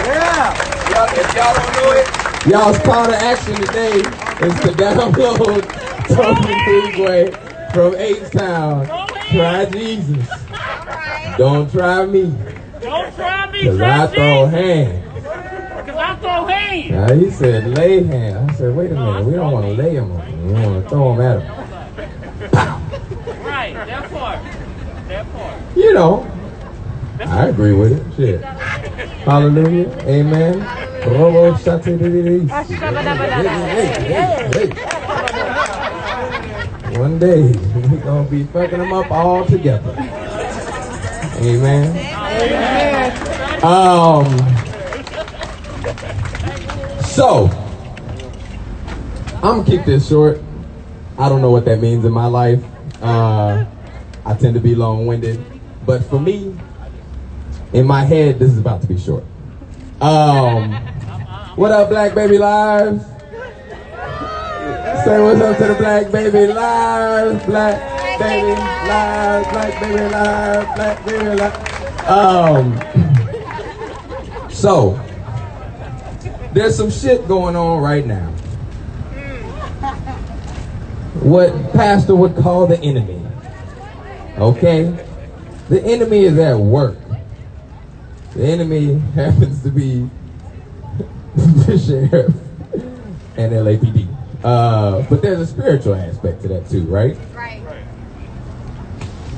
Yeah. If y'all don't know it, y'all's call to action today is to download Tony Freeway from H-Town. Try Jesus. Don't try me. Don't try me, Because I throw hands. Because I throw hands. Now he said lay hands. I said, wait a minute. We don't want to lay them on him. We want to throw them at him. Pow. Right, that part. That part. You know. I agree with it. Shit. Hallelujah. Amen. Robo shate de. One day we're gonna be fucking them up all together. Amen. Amen. So, I'm gonna keep this short. I don't know what that means in my life. I tend to be long-winded, but for me, in my head, this is about to be short. What up, Black Baby Lives? Say what's up to the Black Baby Lives, Black Baby Lives, Black Baby Lives, Black Baby Lives. So, there's some shit going on right now. What Pastor would call the enemy. Okay? The enemy is at work. The enemy happens to be the sheriff and LAPD. But there's a spiritual aspect to that too, right? Right.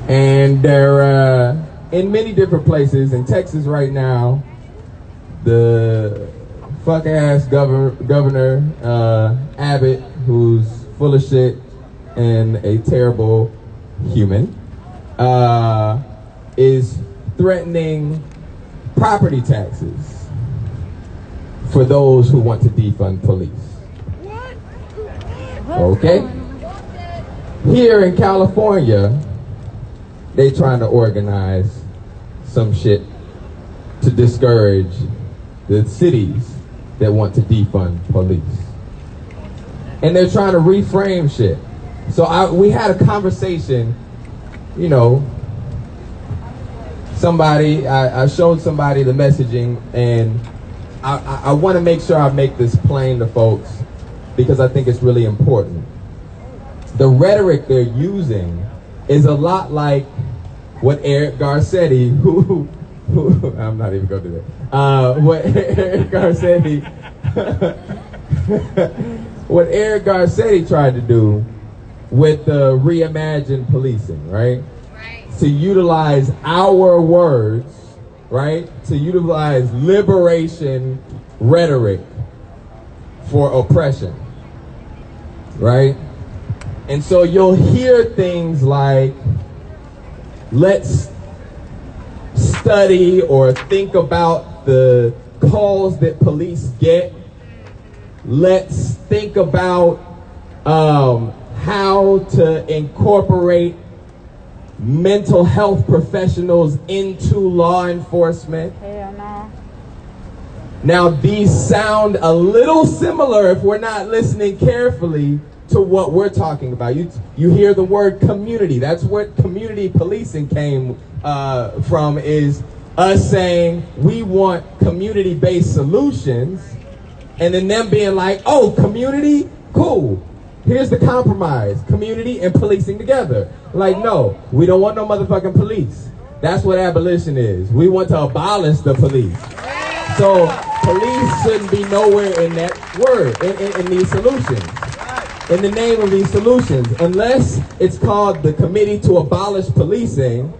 And they're in many different places. In Texas right now, the fuck-ass governor Abbott, who's full of shit and a terrible human, is threatening property taxes for those who want to defund police. Okay? Here in California, they trying to organize some shit to discourage the cities that want to defund police. And they're trying to reframe shit. So we had a conversation, you know, I showed somebody the messaging, and I want to make sure I make this plain to folks because I think it's really important. The rhetoric they're using is a lot like what Eric Garcetti, who I'm not even going to do that. What Eric Garcetti tried to do with the reimagined policing, right? To utilize our words, right? To utilize liberation rhetoric for oppression, right? And so you'll hear things like, let's study or think about the calls that police get. Let's think about how to incorporate mental health professionals into law enforcement. Hell no. Now, these sound a little similar if we're not listening carefully to what we're talking about. You hear the word community. That's what community policing came from, is us saying we want community-based solutions, and then them being like, oh, community? Cool. Here's the compromise. Community and policing together. Like, no, we don't want no motherfucking police. That's what abolition is. We want to abolish the police. So police shouldn't be nowhere in that word, in these solutions. In the name of these solutions, unless it's called the Committee to Abolish Policing,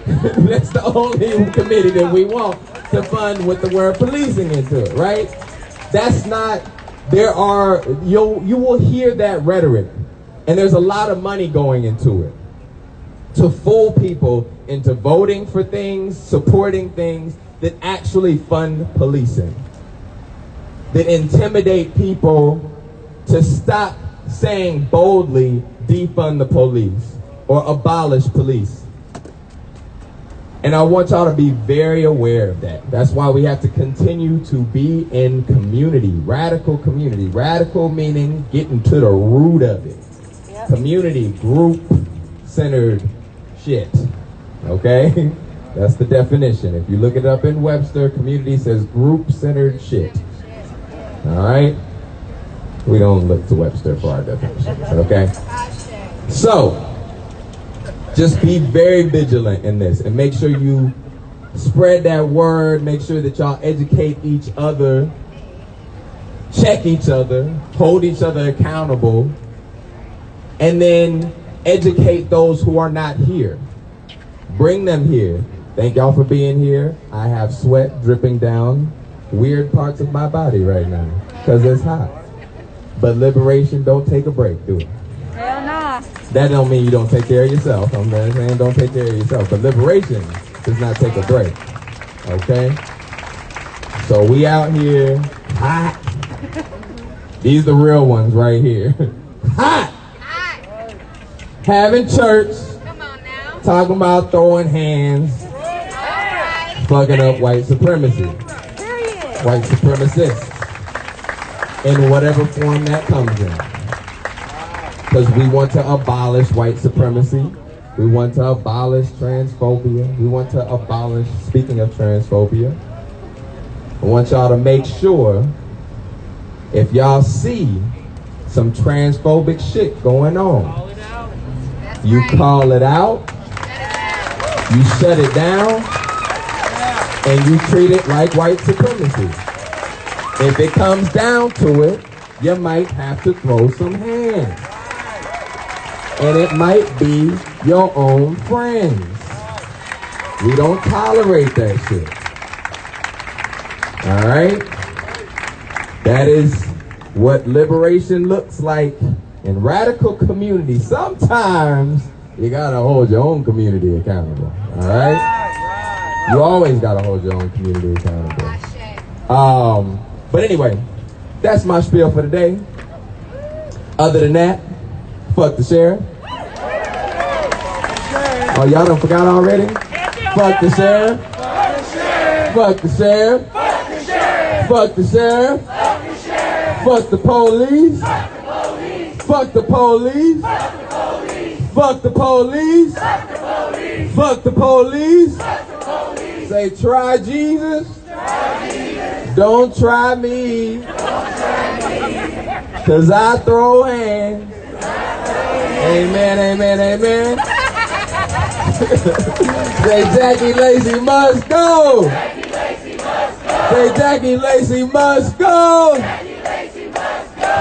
that's the only committee that we want to fund with the word policing into it, right? That's not, you will hear that rhetoric, and there's a lot of money going into it to fool people into voting for things, supporting things that actually fund policing, that intimidate people to stop saying boldly, defund the police or abolish police. And I want y'all to be very aware of that. That's why we have to continue to be in community, radical community. Radical meaning getting to the root of it. Yep. Community, group-centered shit. Okay? That's the definition. If you look it up in Webster, community says group-centered shit. All right? We don't look to Webster for our definitions, okay? So, just be very vigilant in this and make sure you spread that word, make sure that y'all educate each other, check each other, hold each other accountable, and then educate those who are not here. Bring them here. Thank y'all for being here. I have sweat dripping down weird parts of my body right now because it's hot. But liberation don't take a break, do it? Hell nah. That don't mean you don't take care of yourself. I'm not saying don't take care of yourself. But liberation does not take a break. Okay? So we out here hot. These the real ones right here. Hot. Having church. Talking about throwing hands. Fucking up white supremacy. White supremacists. In whatever form that comes in. Because we want to abolish white supremacy. We want to abolish transphobia. We want to abolish, speaking of transphobia, I want y'all to make sure if y'all see some transphobic shit going on, you call it out, you shut it down, and you treat it like white supremacy. If it comes down to it, you might have to throw some hands. And it might be your own friends. We don't tolerate that shit. All right? That is what liberation looks like in radical communities. Sometimes you gotta hold your own community accountable. All right? You always gotta hold your own community accountable. But anyway, that's my spiel for today. Other than that, fuck the sheriff. Oh, y'all done forgot already? Fuck the sheriff. Fuck the sheriff. Fuck the sheriff. Fuck the police. Fuck the police. Fuck the police. Fuck the police. Say, try Jesus. Don't try me. Cause I throw hands. Amen, amen, amen. Say Jackie Lacey must go. Say Jackie Lacey must go.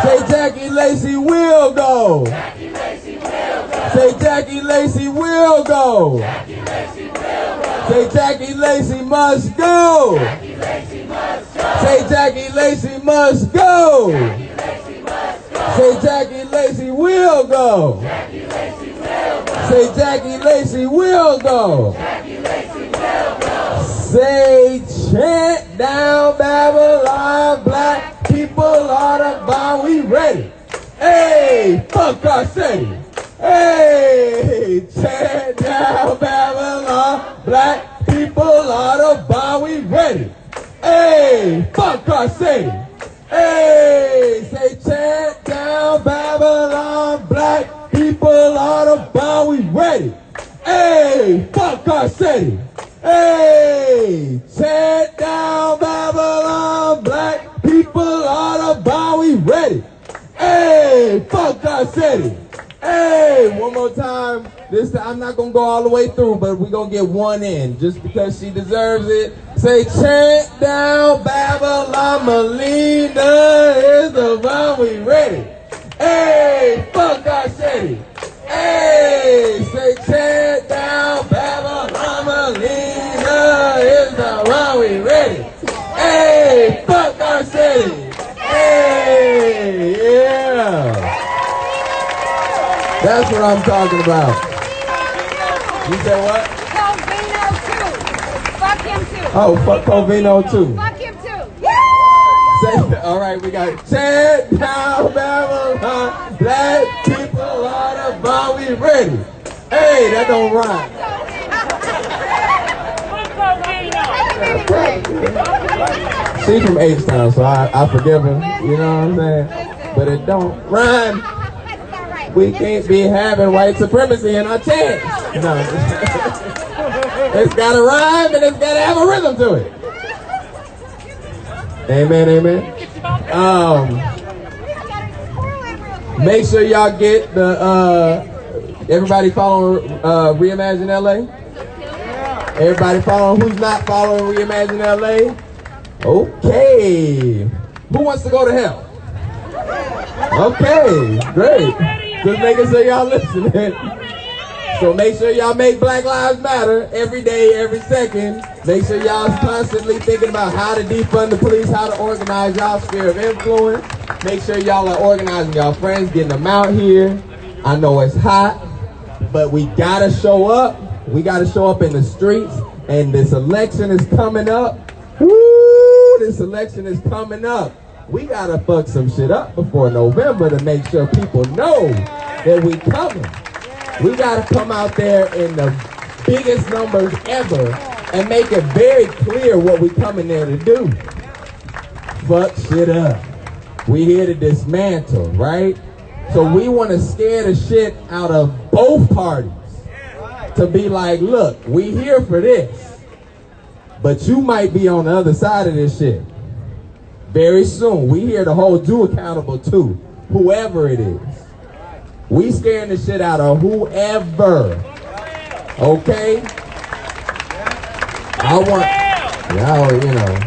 Say Jackie Lacey will go. Say Jackie Lacey will go. Say Jackie Lacey must go. Say Jackie Lacey must go. Say Jackie Lacey will go. Say Jackie Lacey will go. Say chant down Babylon, black people ought to bow, we ready. Hey, fuck our city. Hey, chant down Babylon, black people ought to bow, we ready. Hey, fuck our city. Hey, say chant down Babylon, black people ought to bow, we ready. Hey, fuck our city. Hey, chant down Babylon, black people ought to bow, we ready. Hey, fuck our city. Hey, one more time. This time, I'm not gonna go all the way through, but we're gonna get one in just because she deserves it. Say, chant down Babylon, Melina is the bomb, we ready. Hey, fuck our city. Hey, say, chant down Babylon, Melina is the bomb, we ready. Hey, fuck our city. Hey, yeah. That's what I'm talking about. You said what? Covino too. Fuck him too. Oh, fuck Covino too. Fuck him too. Say, all right, we got chant down Babylon, black people are the bomb, we ready. Hey, that don't rhyme. She's from H-Town, so I forgive her, you know what I'm saying? But it don't rhyme. We can't be having white supremacy in our chants. No. It's got to rhyme and it's got to have a rhythm to it. Amen, amen. Make sure y'all get the, everybody follow Reimagine LA? Everybody following? Who's not following Reimagine LA? Okay. Who wants to go to hell? Okay, great. Just making sure y'all listening. So make sure y'all make Black Lives Matter every day, every second. Make sure y'all constantly thinking about how to defund the police, how to organize y'all sphere of influence. Make sure y'all are organizing y'all friends, getting them out here. I know it's hot, but we gotta show up. We gotta show up in the streets, and this election is coming up. Woo! this election is coming up, we gotta fuck some shit up before November to make sure people know that we coming. We gotta come out there in the biggest numbers ever and make it very clear what we coming there to do. Fuck shit up. We here to dismantle, right? So we want to scare the shit out of both parties to be like, look, we here for this, but you might be on the other side of this shit very soon. We here to hold you accountable too, whoever it is. We scaring the shit out of whoever, okay? I want, y'all, you know,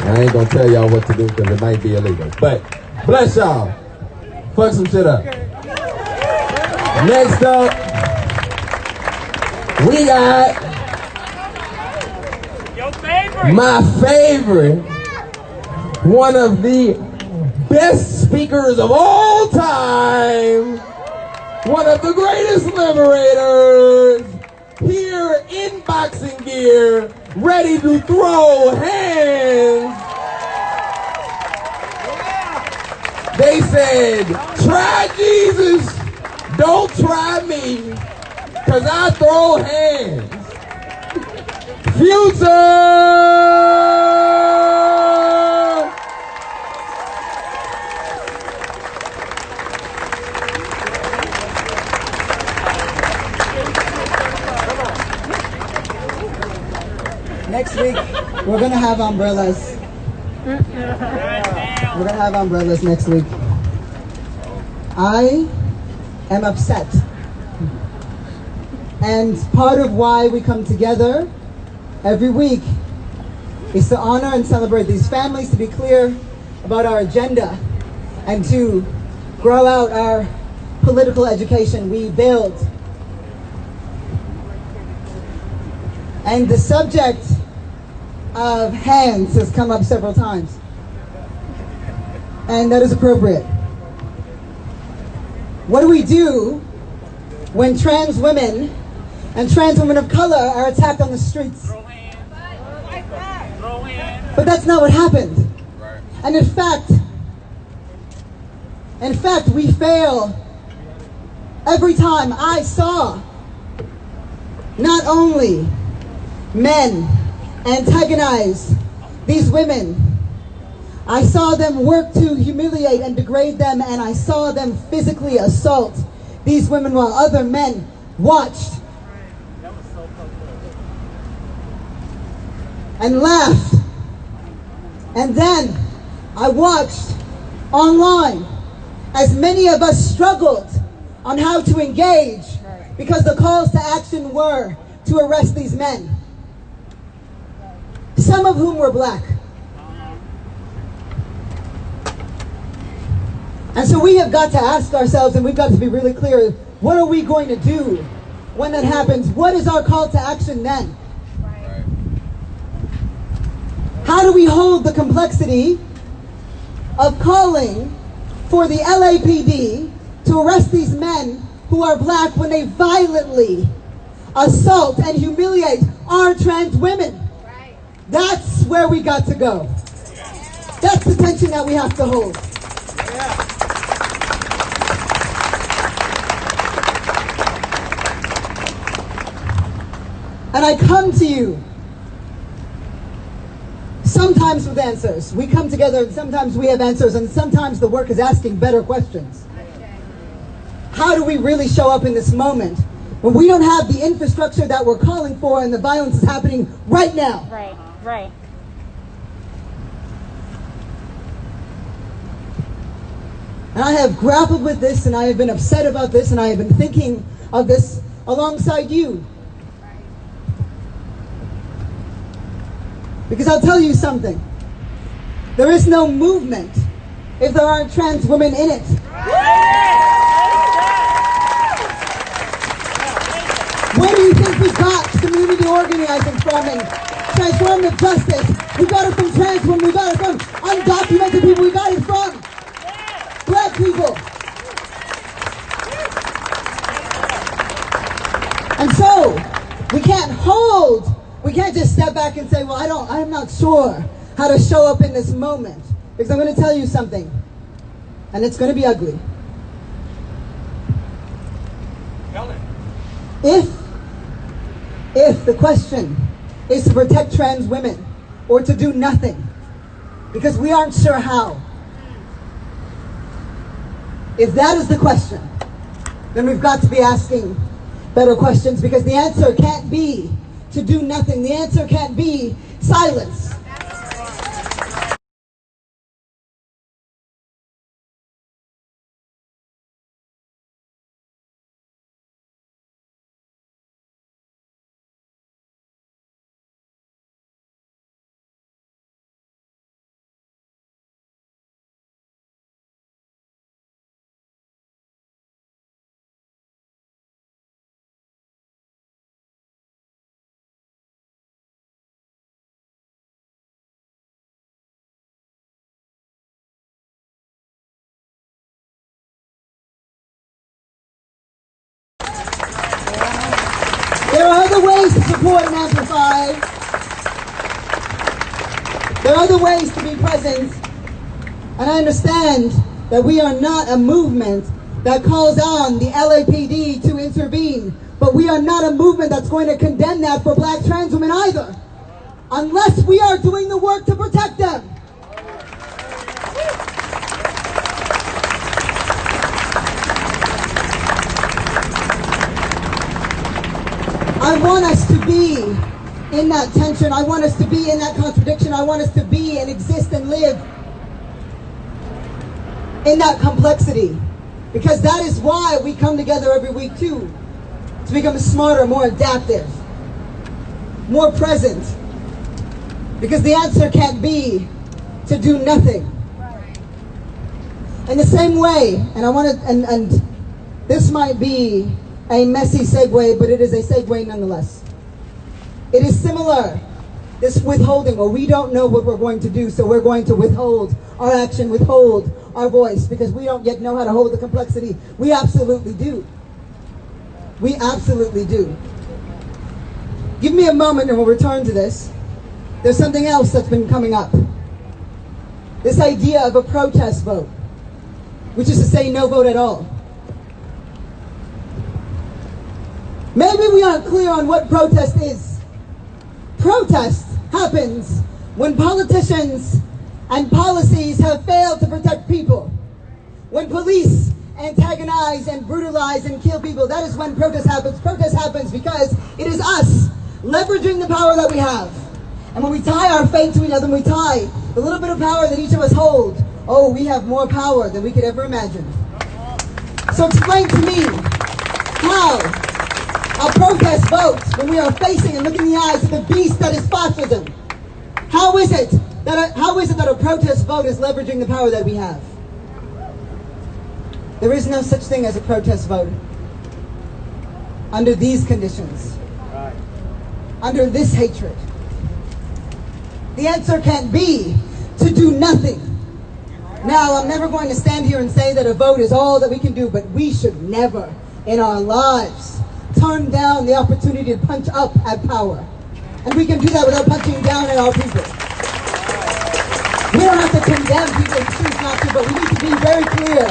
I ain't gonna tell y'all what to do because it might be illegal, but bless y'all. Fuck some shit up. Next up, we got my favorite, one of the best speakers of all time, one of the greatest liberators, here in boxing gear, ready to throw hands. They said, try Jesus, don't try me, because I throw hands. Future! Next week, we're going to have umbrellas. We're going to have umbrellas next week. I am upset. And part of why we come together every week is to honor and celebrate these families, to be clear about our agenda, and to grow out our political education we build. And the subject of hands has come up several times. And that is appropriate. What do we do when trans women and trans women of color are attacked on the streets? But that's not what happened. And in fact, we fail every time. I saw not only men antagonize these women, I saw them work to humiliate and degrade them, and I saw them physically assault these women while other men watched and laughed. And then I watched online as many of us struggled on how to engage because the calls to action were to arrest these men, some of whom were black. And so we have got to ask ourselves, and we've got to be really clear, what are we going to do when that happens? What is our call to action then? How do we hold the complexity of calling for the LAPD to arrest these men who are black when they violently assault and humiliate our trans women? That's where we got to go. That's the tension that we have to hold. And I come to you sometimes with answers. We come together and sometimes we have answers, and sometimes the work is asking better questions. How do we really show up in this moment when we don't have the infrastructure that we're calling for and the violence is happening right now? Right. And I have grappled with this, and I have been upset about this, and I have been thinking of this alongside you. Because I'll tell you something. There is no movement if there aren't trans women in it. Where do you think we got community organizing from and transformative justice? We got it from trans women, we got it from undocumented people, we got it from black people. And so, we can't just step back and say, well, I'm not sure how how to show up in this moment. Because I'm going to tell you something, and it's going to be ugly. If the question is to protect trans women or to do nothing, because we aren't sure how, if that is the question, then we've got to be asking better questions, because the answer can't be to do nothing. The answer can't be silence. There are other ways to support and amplify. There are other ways to be present. And I understand that we are not a movement that calls on the LAPD to intervene. But we are not a movement that's going to condemn that for black trans women either, unless we are doing the work to protect them. I want us to be in that tension. I want us to be in that contradiction. I want us to be and exist and live in that complexity. Because that is why we come together every week too. To become smarter, more adaptive, more present. Because the answer can't be to do nothing. In the same way, and I want to, and this might be a messy segue, but it is a segue nonetheless. It is similar, this withholding, where we don't know what we're going to do, so we're going to withhold our action, withhold our voice, because we don't yet know how to hold the complexity. We absolutely do. We absolutely do. Give me a moment and we'll return to this. There's something else that's been coming up. This idea of a protest vote, which is to say no vote at all. Maybe we aren't clear on what protest is. Protest happens when politicians and policies have failed to protect people. When police antagonize and brutalize and kill people, that is when protest happens. Protest happens because it is us leveraging the power that we have. And when we tie our fate to each other, when we tie the little bit of power that each of us hold, oh, we have more power than we could ever imagine. So explain to me how a protest vote, when we are facing and looking in the eyes of the beast that is fascism, how is it that a protest vote is leveraging the power that we have? There is no such thing as a protest vote under these conditions, under this hatred. The answer can't be to do nothing. Now, I'm never going to stand here and say that a vote is all that we can do, but we should never in our lives turn down the opportunity to punch up at power. And we can do that without punching down at our people. We don't have to condemn people who choose not to, but we need to be very clear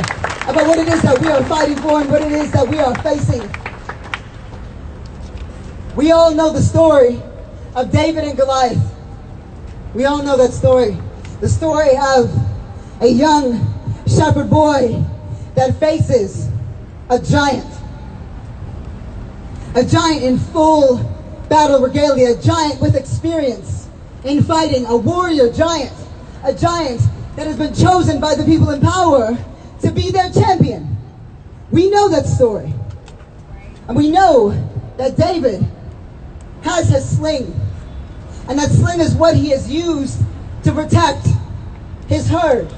about what it is that we are fighting for and what it is that we are facing. We all know the story of David and Goliath. We all know that story. The story of a young shepherd boy that faces a giant. A giant in full battle regalia, a giant with experience in fighting, a warrior giant. A giant that has been chosen by the people in power to be their champion. We know that story. And we know that David has his sling. And that sling is what he has used to protect his herd.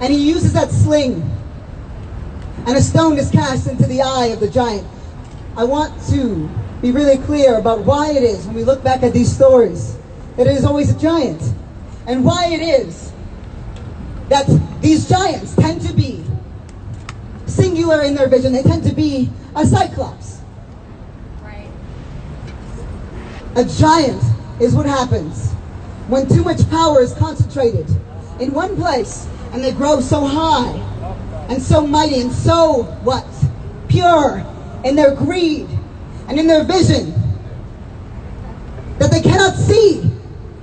And he uses that sling. And a stone is cast into the eye of the giant. I want to be really clear about why it is, when we look back at these stories, that it is always a giant. And why it is that these giants tend to be singular in their vision. They tend to be a cyclops. Right. A giant is what happens when too much power is concentrated in one place and they grow so high and so mighty and so what? Pure in their greed and in their vision that they cannot see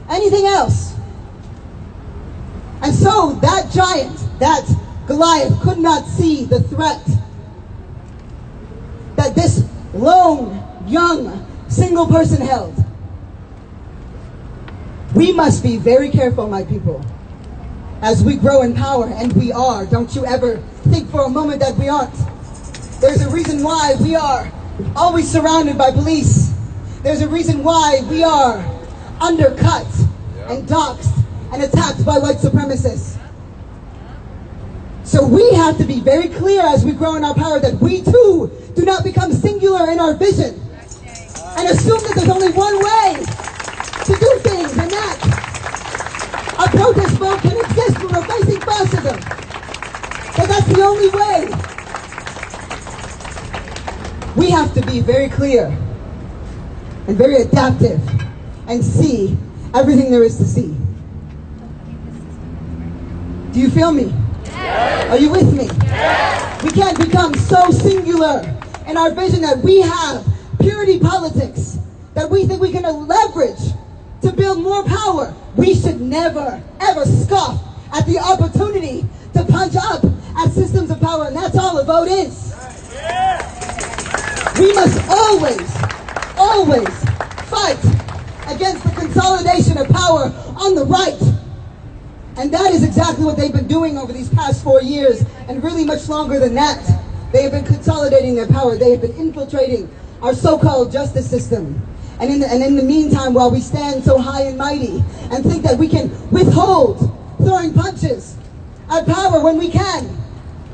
anything else. And so that giant, that Goliath, could not see the threat that this lone, young, single person held. We must be very careful, my people, as we grow in power, and we are. Don't you ever think for a moment that we aren't. There's a reason why we are always surrounded by police. There's a reason why we are undercut and doxxed and attacked by white supremacists. So we have to be very clear as we grow in our power that we too do not become singular in our vision and assume that there's only one way to do things, and that a protest vote can exist when we're facing fascism. But that's the only way. We have to be very clear and very adaptive and see everything there is to see. Do you feel me? Yes. Are you with me? Yes. We can't become so singular in our vision that we have purity politics that we think we can leverage to build more power. We should never, ever scoff at the opportunity to punch up at systems of power, and that's all a vote is. We must always fight against the consolidation of power on the right. And that is exactly what they've been doing over these past 4 years, and really much longer than that. They have been consolidating their power. They have been infiltrating our so-called justice system. And in the meantime, while we stand so high and mighty and think that we can withhold throwing punches at power when we can,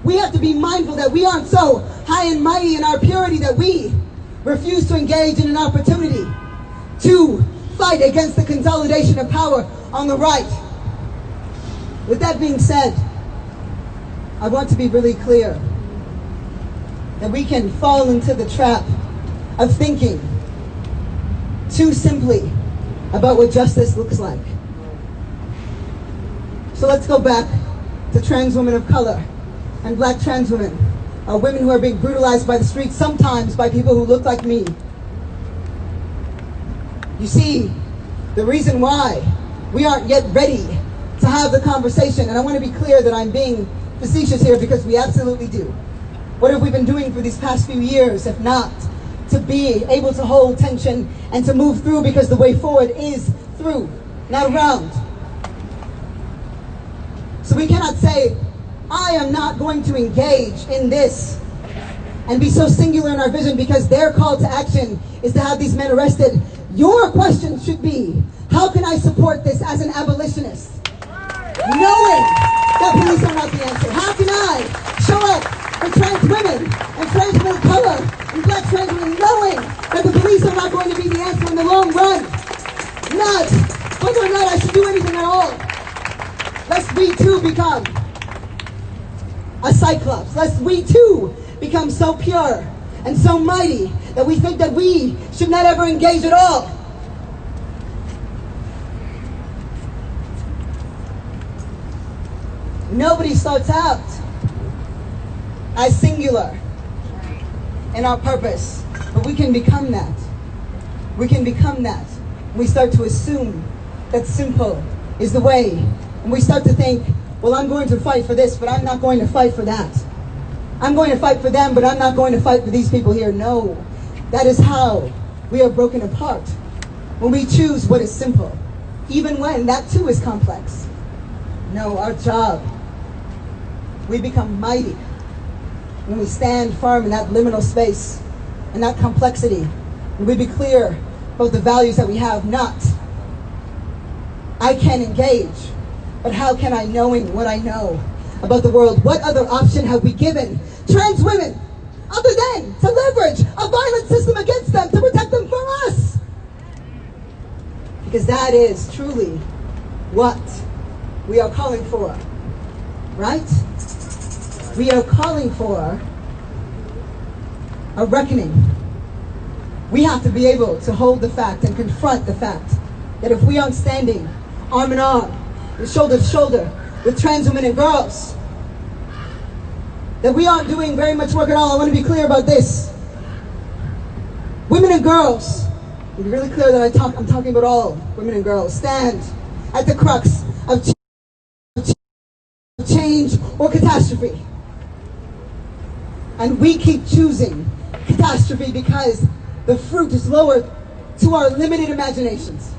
we have to be mindful that we aren't so high and mighty in our purity that we refuse to engage in an opportunity to fight against the consolidation of power on the right. With that being said, I want to be really clear that we can fall into the trap of thinking too simply about what justice looks like. So let's go back to trans women of color and black trans women, women who are being brutalized by the streets, sometimes by people who look like me. You see, the reason why we aren't yet ready to have the conversation, and I want to be clear that I'm being facetious here because we absolutely do. What have we been doing for these past few years, if not to be able to hold tension and to move through, because the way forward is through, not around. So we cannot say, I am not going to engage in this and be so singular in our vision because their call to action is to have these men arrested. Your question should be, how can I support this as an abolitionist? Knowing that police are not the answer. How can I show up for trans women and trans women of color and black trans women, knowing that the police are not going to be the answer in the long run? Not whether or not I should do anything at all. Lest we too become a cyclops. Lest we too become so pure and so mighty that we think that we should not ever engage at all. Nobody starts out as singular in our purpose, but we can become that. We can become that. We start to assume that simple is the way, and we start to think, well, I'm going to fight for this, but I'm not going to fight for that. I'm going to fight for them, but I'm not going to fight for these people here. No, that is how we are broken apart. When we choose what is simple, even when that too is complex. No, our job, we become mighty when we stand firm in that liminal space and that complexity. And we be clear about the values that we have, not I can engage, but how can I, knowing what I know about the world? What other option have we given trans women other than to leverage a violent system against them to protect them from us? Because that is truly what we are calling for, right? We are calling for a reckoning. We have to be able to hold the fact and confront the fact that if we aren't standing arm in arm, and shoulder to shoulder with trans women and girls. That we aren't doing very much work at all. I want to be clear about this. Women and girls, to be really clear that I'm talking about all women and girls, stand at the crux of change or catastrophe. And we keep choosing catastrophe because the fruit is lower to our limited imaginations.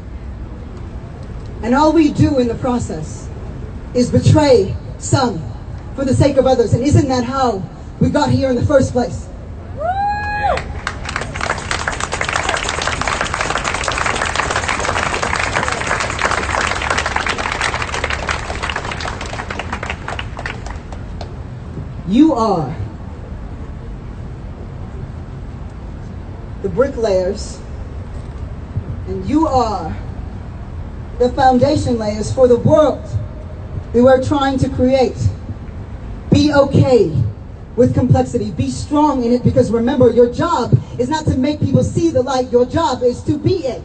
And all we do in the process is betray some for the sake of others. And isn't that how we got here in the first place? You are the bricklayers, and you are the foundation layers for the world that we're trying to create. Be okay with complexity. Be strong in it, because remember, your job is not to make people see the light. Your job is to be it.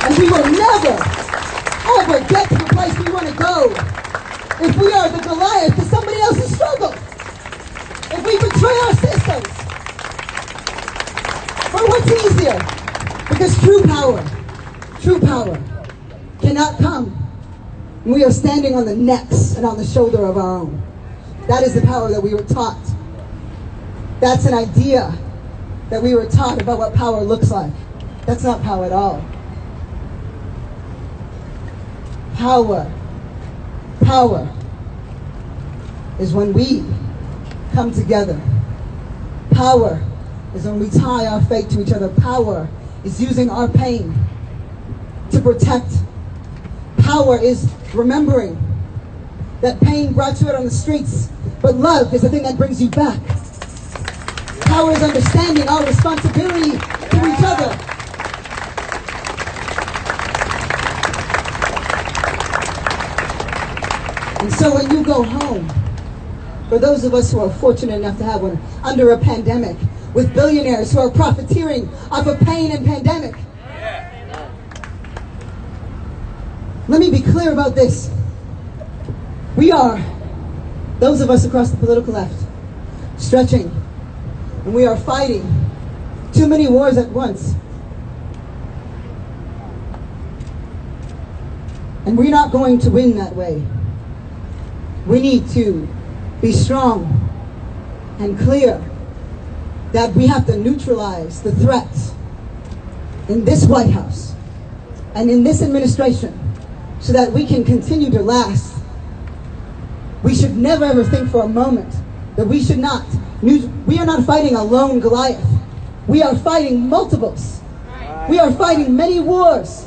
And we will never, ever get to the place we want to go if we are the Goliath to somebody else's struggle. If we betray our systems. Or what's easier? Because true power cannot come when we are standing on the necks and on the shoulder of our own. That is the power that we were taught. That's an idea that we were taught about what power looks like. That's not power at all. Power is when we come together. Power is when we tie our fate to each other. Power is using our pain to protect. Power is remembering that pain brought you out on the streets, but love is the thing that brings you back. Power is understanding our responsibility to each other. And so when you go home, for those of us who are fortunate enough to have one under a pandemic, with billionaires who are profiteering off of pain and pandemic, let me be clear about this. We are, those of us across the political left, stretching, and we are fighting too many wars at once. And we're not going to win that way. We need to be strong and clear that we have to neutralize the threats in this White House and in this administration so that we can continue to last. We should never ever think for a moment that we are not fighting a lone Goliath. We are fighting multiples. We are fighting many wars.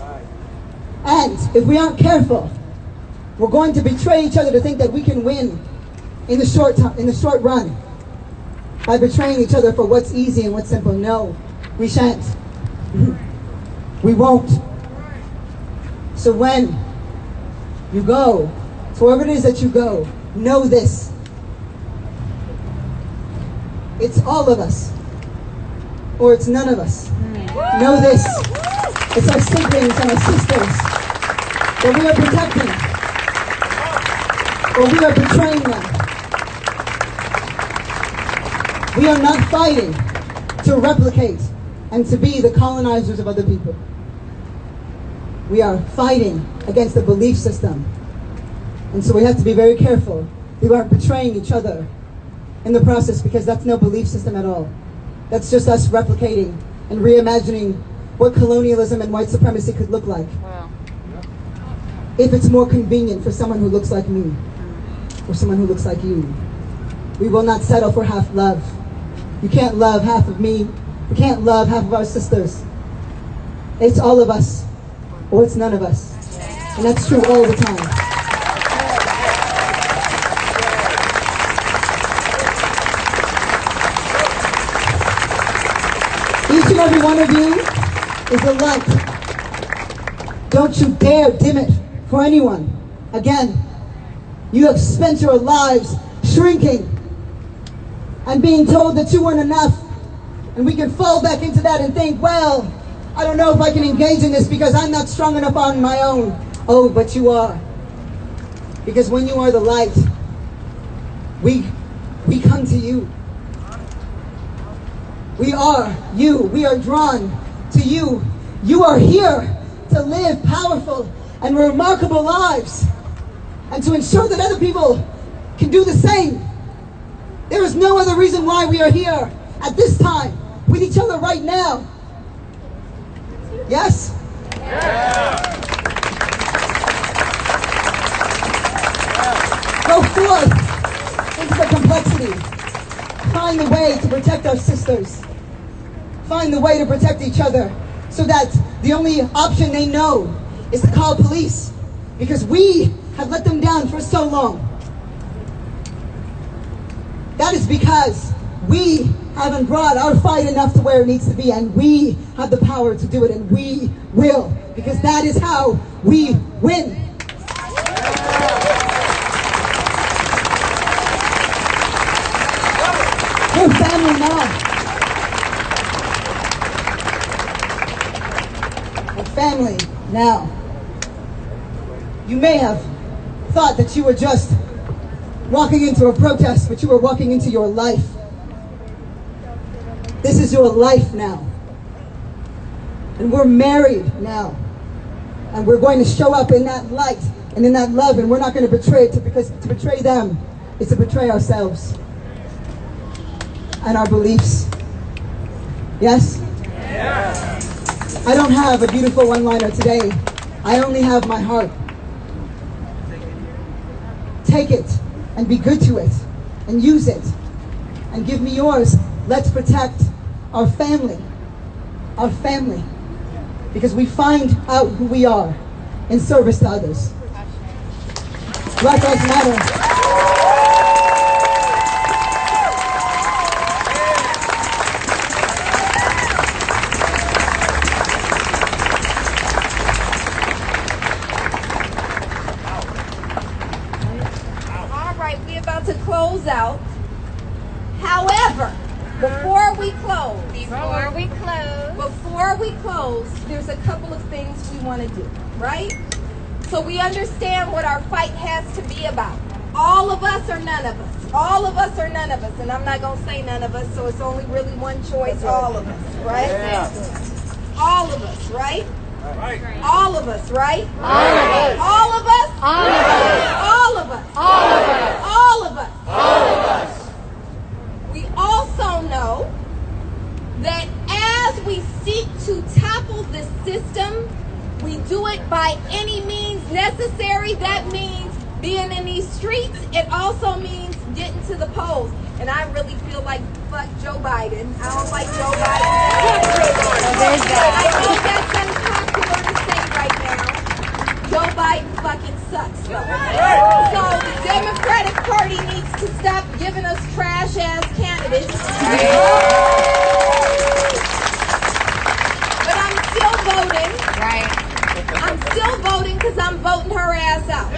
And if we aren't careful, we're going to betray each other to think that we can win in the short run by betraying each other for what's easy and what's simple. No, we shan't. We won't. So when you go, to wherever it is that you go, know this. It's all of us, or it's none of us. Know this. It's our siblings and our sisters that we are protecting, or we are betraying them. We are not fighting to replicate and to be the colonizers of other people. We are fighting against the belief system. And so we have to be very careful. We aren't betraying each other in the process, because that's no belief system at all. That's just us replicating and reimagining what colonialism and white supremacy could look like. Wow. If it's more convenient for someone who looks like me, or someone who looks like you. We will not settle for half love. You can't love half of me. We can't love half of our sisters. It's all of us, or it's none of us. And that's true all the time. Each and every one of you is a light. Don't you dare dim it for anyone. Again, you have spent your lives shrinking and being told that you weren't enough. And we can fall back into that and think, well, I don't know if I can engage in this because I'm not strong enough on my own. Oh, but you are. Because when you are the light, we come to you. We are you. We are drawn to you. You are here to live powerful and remarkable lives and to ensure that other people can do the same. There is no other reason why we are here at this time with each other right now. Yes? Go forth into the complexity. Find the way to protect our sisters. Find the way to protect each other so that the only option they know is to call police because we have let them down for so long. That is because we haven't brought our fight enough to where it needs to be, and we have the power to do it, and we will, because that is how we win. We're family now. We're family now. You may have thought that you were just walking into a protest, but you were walking into your life. This is your life now. And we're married now. And we're going to show up in that light and in that love, and we're not going to betray it because to betray them is to betray ourselves and our beliefs. Yes? Yes. I don't have a beautiful one-liner today. I only have my heart. Take it and be good to it and use it and give me yours. Let's protect our family, because we find out who we are in service to others. Black Lives Matter. Out. However, before we close, there's a couple of things we want to do, right? So we understand what our fight has to be about. All of us or none of us. All of us or none of us. And I'm not going to say none of us, so it's only really one choice, all of us, right? Yeah. All of us, right? Right. All of us, right? All of us. All of us? All of us. All of us. All of us. All of us. All of us. We also know that as we seek to topple this system, we do it by any means necessary. That means being in these streets. It also means getting to the polls. And I really feel like fuck Joe Biden. I don't like Joe Biden. I know that's unpopular to say right now. Joe Biden fucking sucks though. So the Democratic Party needs to stop giving us trash ass candidates. But I'm still voting. Right. I'm still voting because I'm voting her ass out.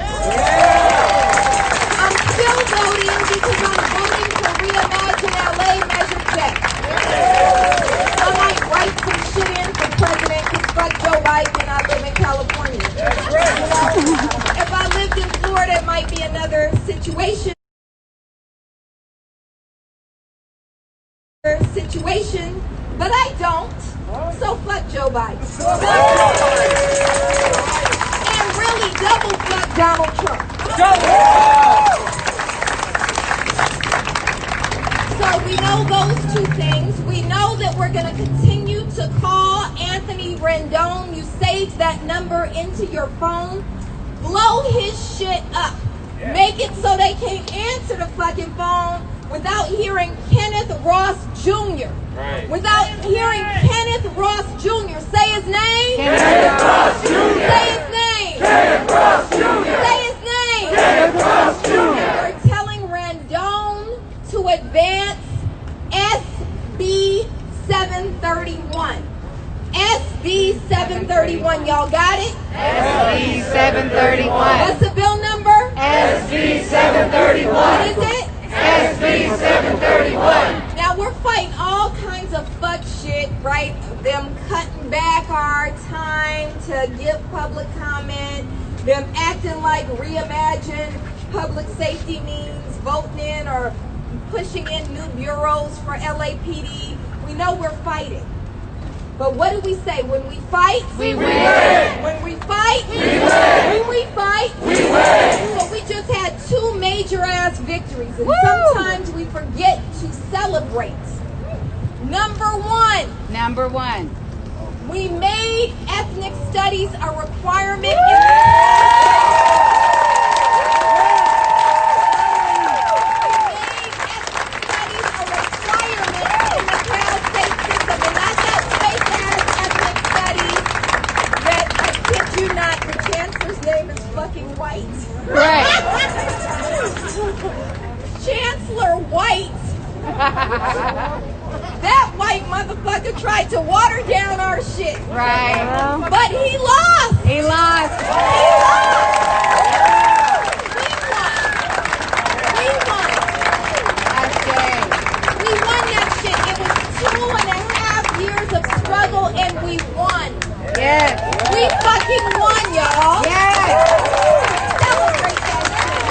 I'm still voting because I'm voting for Reimagine LA Measure Check. I might write some shit in for president because fuck Joe Biden and I live in California. You know, if I lived in Florida, it might be another situation. But I don't. So fuck Joe Biden. And really double fuck Donald Trump. So we know those two things. We know that we're going to continue to call Anthony Rendon. You save that number into your phone. Blow his shit up. Make it so they can't answer the fucking phone without hearing Kenneth Ross Jr. Right. Without hearing Kenneth Ross Jr. Say his name. Kenneth Ross Jr. Say his name. Kenneth Ross Jr. Say his name. Kenneth Ross Jr. We're telling Rendon to advance SB 731. SB 731. Y'all got it? SB 731. What's the bill number? SB 731. What is it? SB 731. Now we're fighting all kinds of fuck shit, right? Them cutting holding back our time to give public comment, them acting like reimagine public safety means voting in or pushing in new bureaus for LAPD. We know we're fighting. But what do we say? When we fight, we win. When we fight, we win. When we fight, we win. So we just had 2 major ass victories, and sometimes we forget to celebrate. Number one, we made ethnic studies a requirement in Chancellor White. That white motherfucker tried to water down our shit. Right. But he lost. He lost. He lost. We won. We won that shit. It was 2.5 years of struggle and we won. Yes. We fucking won, y'all. Yes. Celebrate that shit.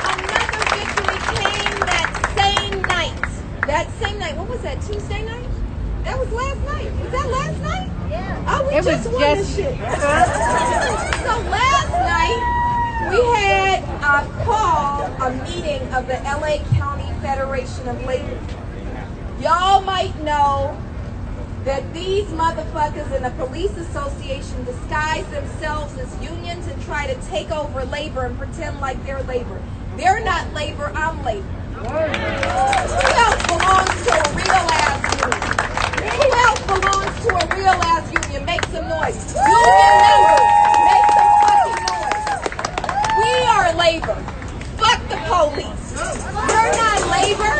Another victory came that same night. That same night. What was that? Tuesday night? That was last night. Was that last night? Yeah. Oh, we just won this shit. So last night we had a meeting of the LA County Federation of Labor. Y'all might know that these motherfuckers in the police association disguise themselves as unions and try to take over labor and pretend like they're labor. They're not labor, I'm labor. Who else belongs to a real ass union? Who else belongs to a real ass union? Make some noise. Union members, make some fucking noise. We are labor. Fuck the police. We're not labor.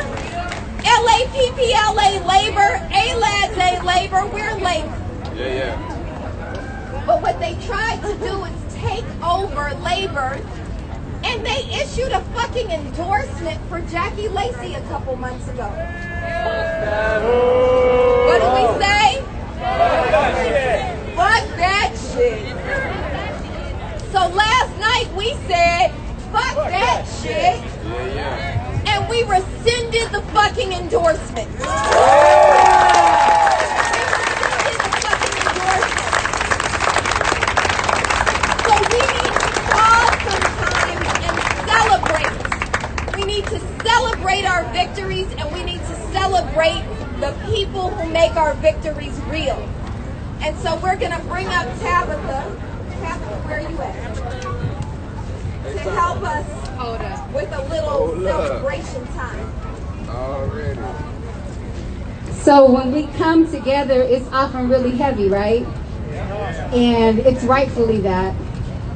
LAPPLA labor, ALADS A labor, we're labor. Yeah. But what they tried to do is take over labor, and they issued a fucking endorsement for Jackie Lacey a couple months ago. What do we say? Fuck that shit. So last night we said, fuck that shit. And we rescinded the fucking endorsement. So we need to pause sometimes and celebrate. We need to celebrate our victories, and we need to celebrate the people who make our victories real. And so we're going to bring up Tabitha. Tabitha, where are you at? To help us with a little celebration time. Already. So when we come together, it's often really heavy, right? And it's rightfully that.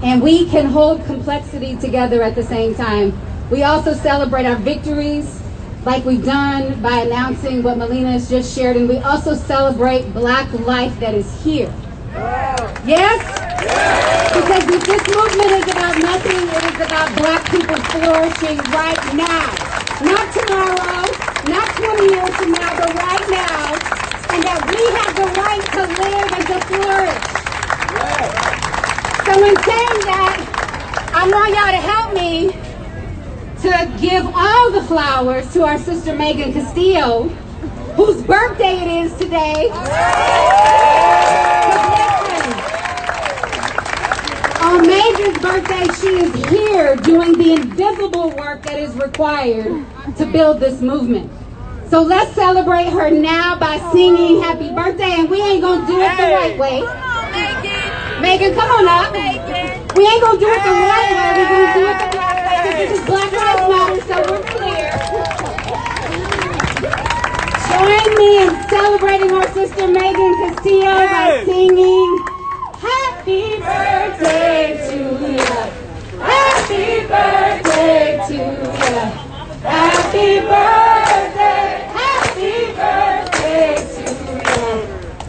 And we can hold complexity together at the same time. We also celebrate our victories, like we've done by announcing what Melina has just shared, and we also celebrate Black life that is here. Yes? Because if this movement is about nothing, it is about Black people flourishing right now. Not tomorrow, not 20 years from now, but right now. And that we have the right to live and to flourish. So in saying that, I want y'all to help me to give all the flowers to our sister Megan Castillo, whose birthday it is today. On Megan's birthday, she is here doing the invisible work that is required to build this movement. So let's celebrate her now by singing happy birthday, and we ain't gonna do it the right way. Megan, come on up. We ain't gonna do it the right way, we're gonna do it the right way. This is Black Lives Matter, so we're clear. Join me in celebrating our sister Megan Castillo by singing happy birthday to you. Happy birthday to you. Happy birthday. Happy birthday to you.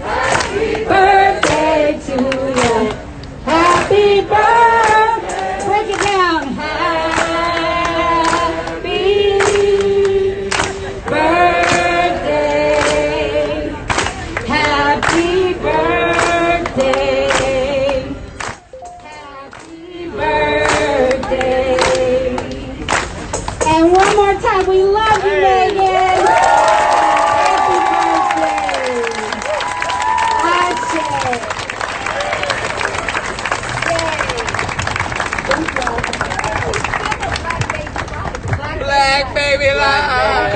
Happy birthday to you. Happy birthday. Break it down. Happy birthday And one more time, we love you, Megan. Happy birthday. Ashe. Black baby live.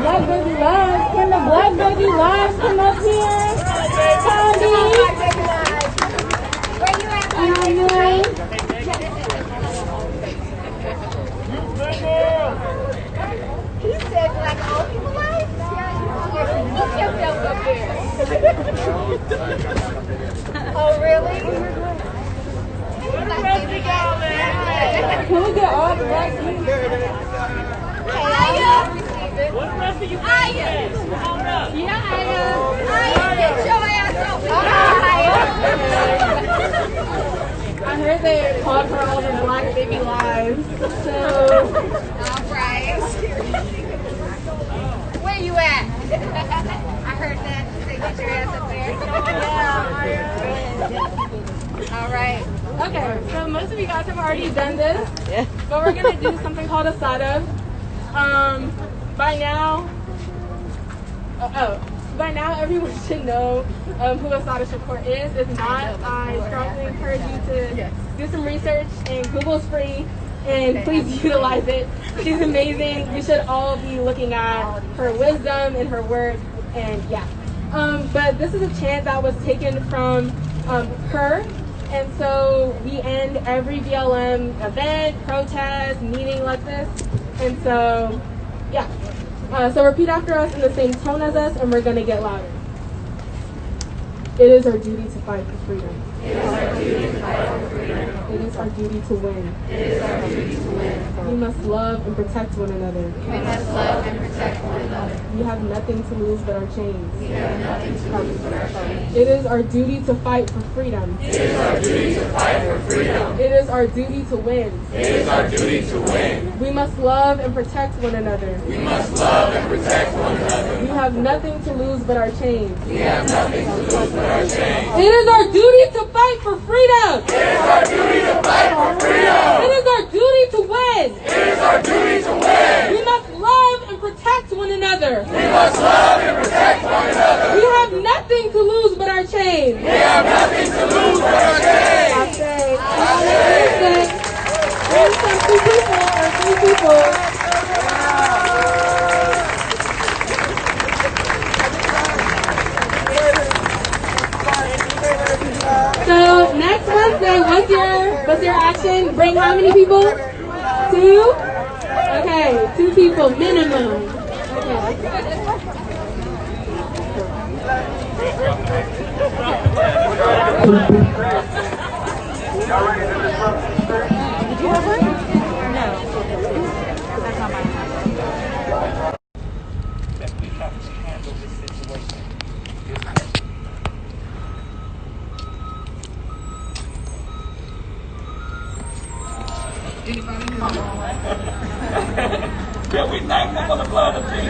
Black baby live. Can the black baby live come up here? Tommy. Where you at, He said like old people life? Look yourself up there. Oh, really? Can we get all the black people? Aya! What the rest of you Aya! Yeah, Aya, get your ass over here! I heard they called for all the black baby lives. So. Alright. Where you at? I heard that. Say get your ass up there. Yeah. Alright. Okay, so most of you guys have already done this. But we're gonna do something called a sada. By now everyone should know who Asada Shakur is. If not, I strongly encourage you to do some research, and Google's free, and please utilize it. She's amazing. We should all be looking at her wisdom and her work, and yeah. But this is a chant that was taken from her, and so we end every BLM event, protest, meeting like this, and so yeah. So repeat after us in the same tone as us, and we're going to get louder. It is our duty to fight for freedom. It is our duty to fight for freedom. It is our duty to win. It is our duty to win. We must love and protect one another. We must love and protect one another. We have nothing to lose but our chains. We have nothing to lose but our chains. It is our duty to fight for freedom. It is our duty to fight for freedom. It is our duty to win. It is our duty to win. We must love and protect one another. We must love and protect one another. We have nothing to lose but our chains. We have nothing to lose but our chains. It is our duty to fight for freedom. It is our duty to fight for freedom. It is our duty to win. It is our duty to win. We must love and protect one another. We must love and protect one another. We have nothing to lose but our chains. We have nothing to lose but our chains. I say. There's some two people or three people. So next Wednesday, what's your action? Bring how many people? 2? Okay, 2 people minimum. Did you have one? No. That's not mine. That we have to handle this situation. Anybody know? Yeah, we thankful for the blood of Jesus.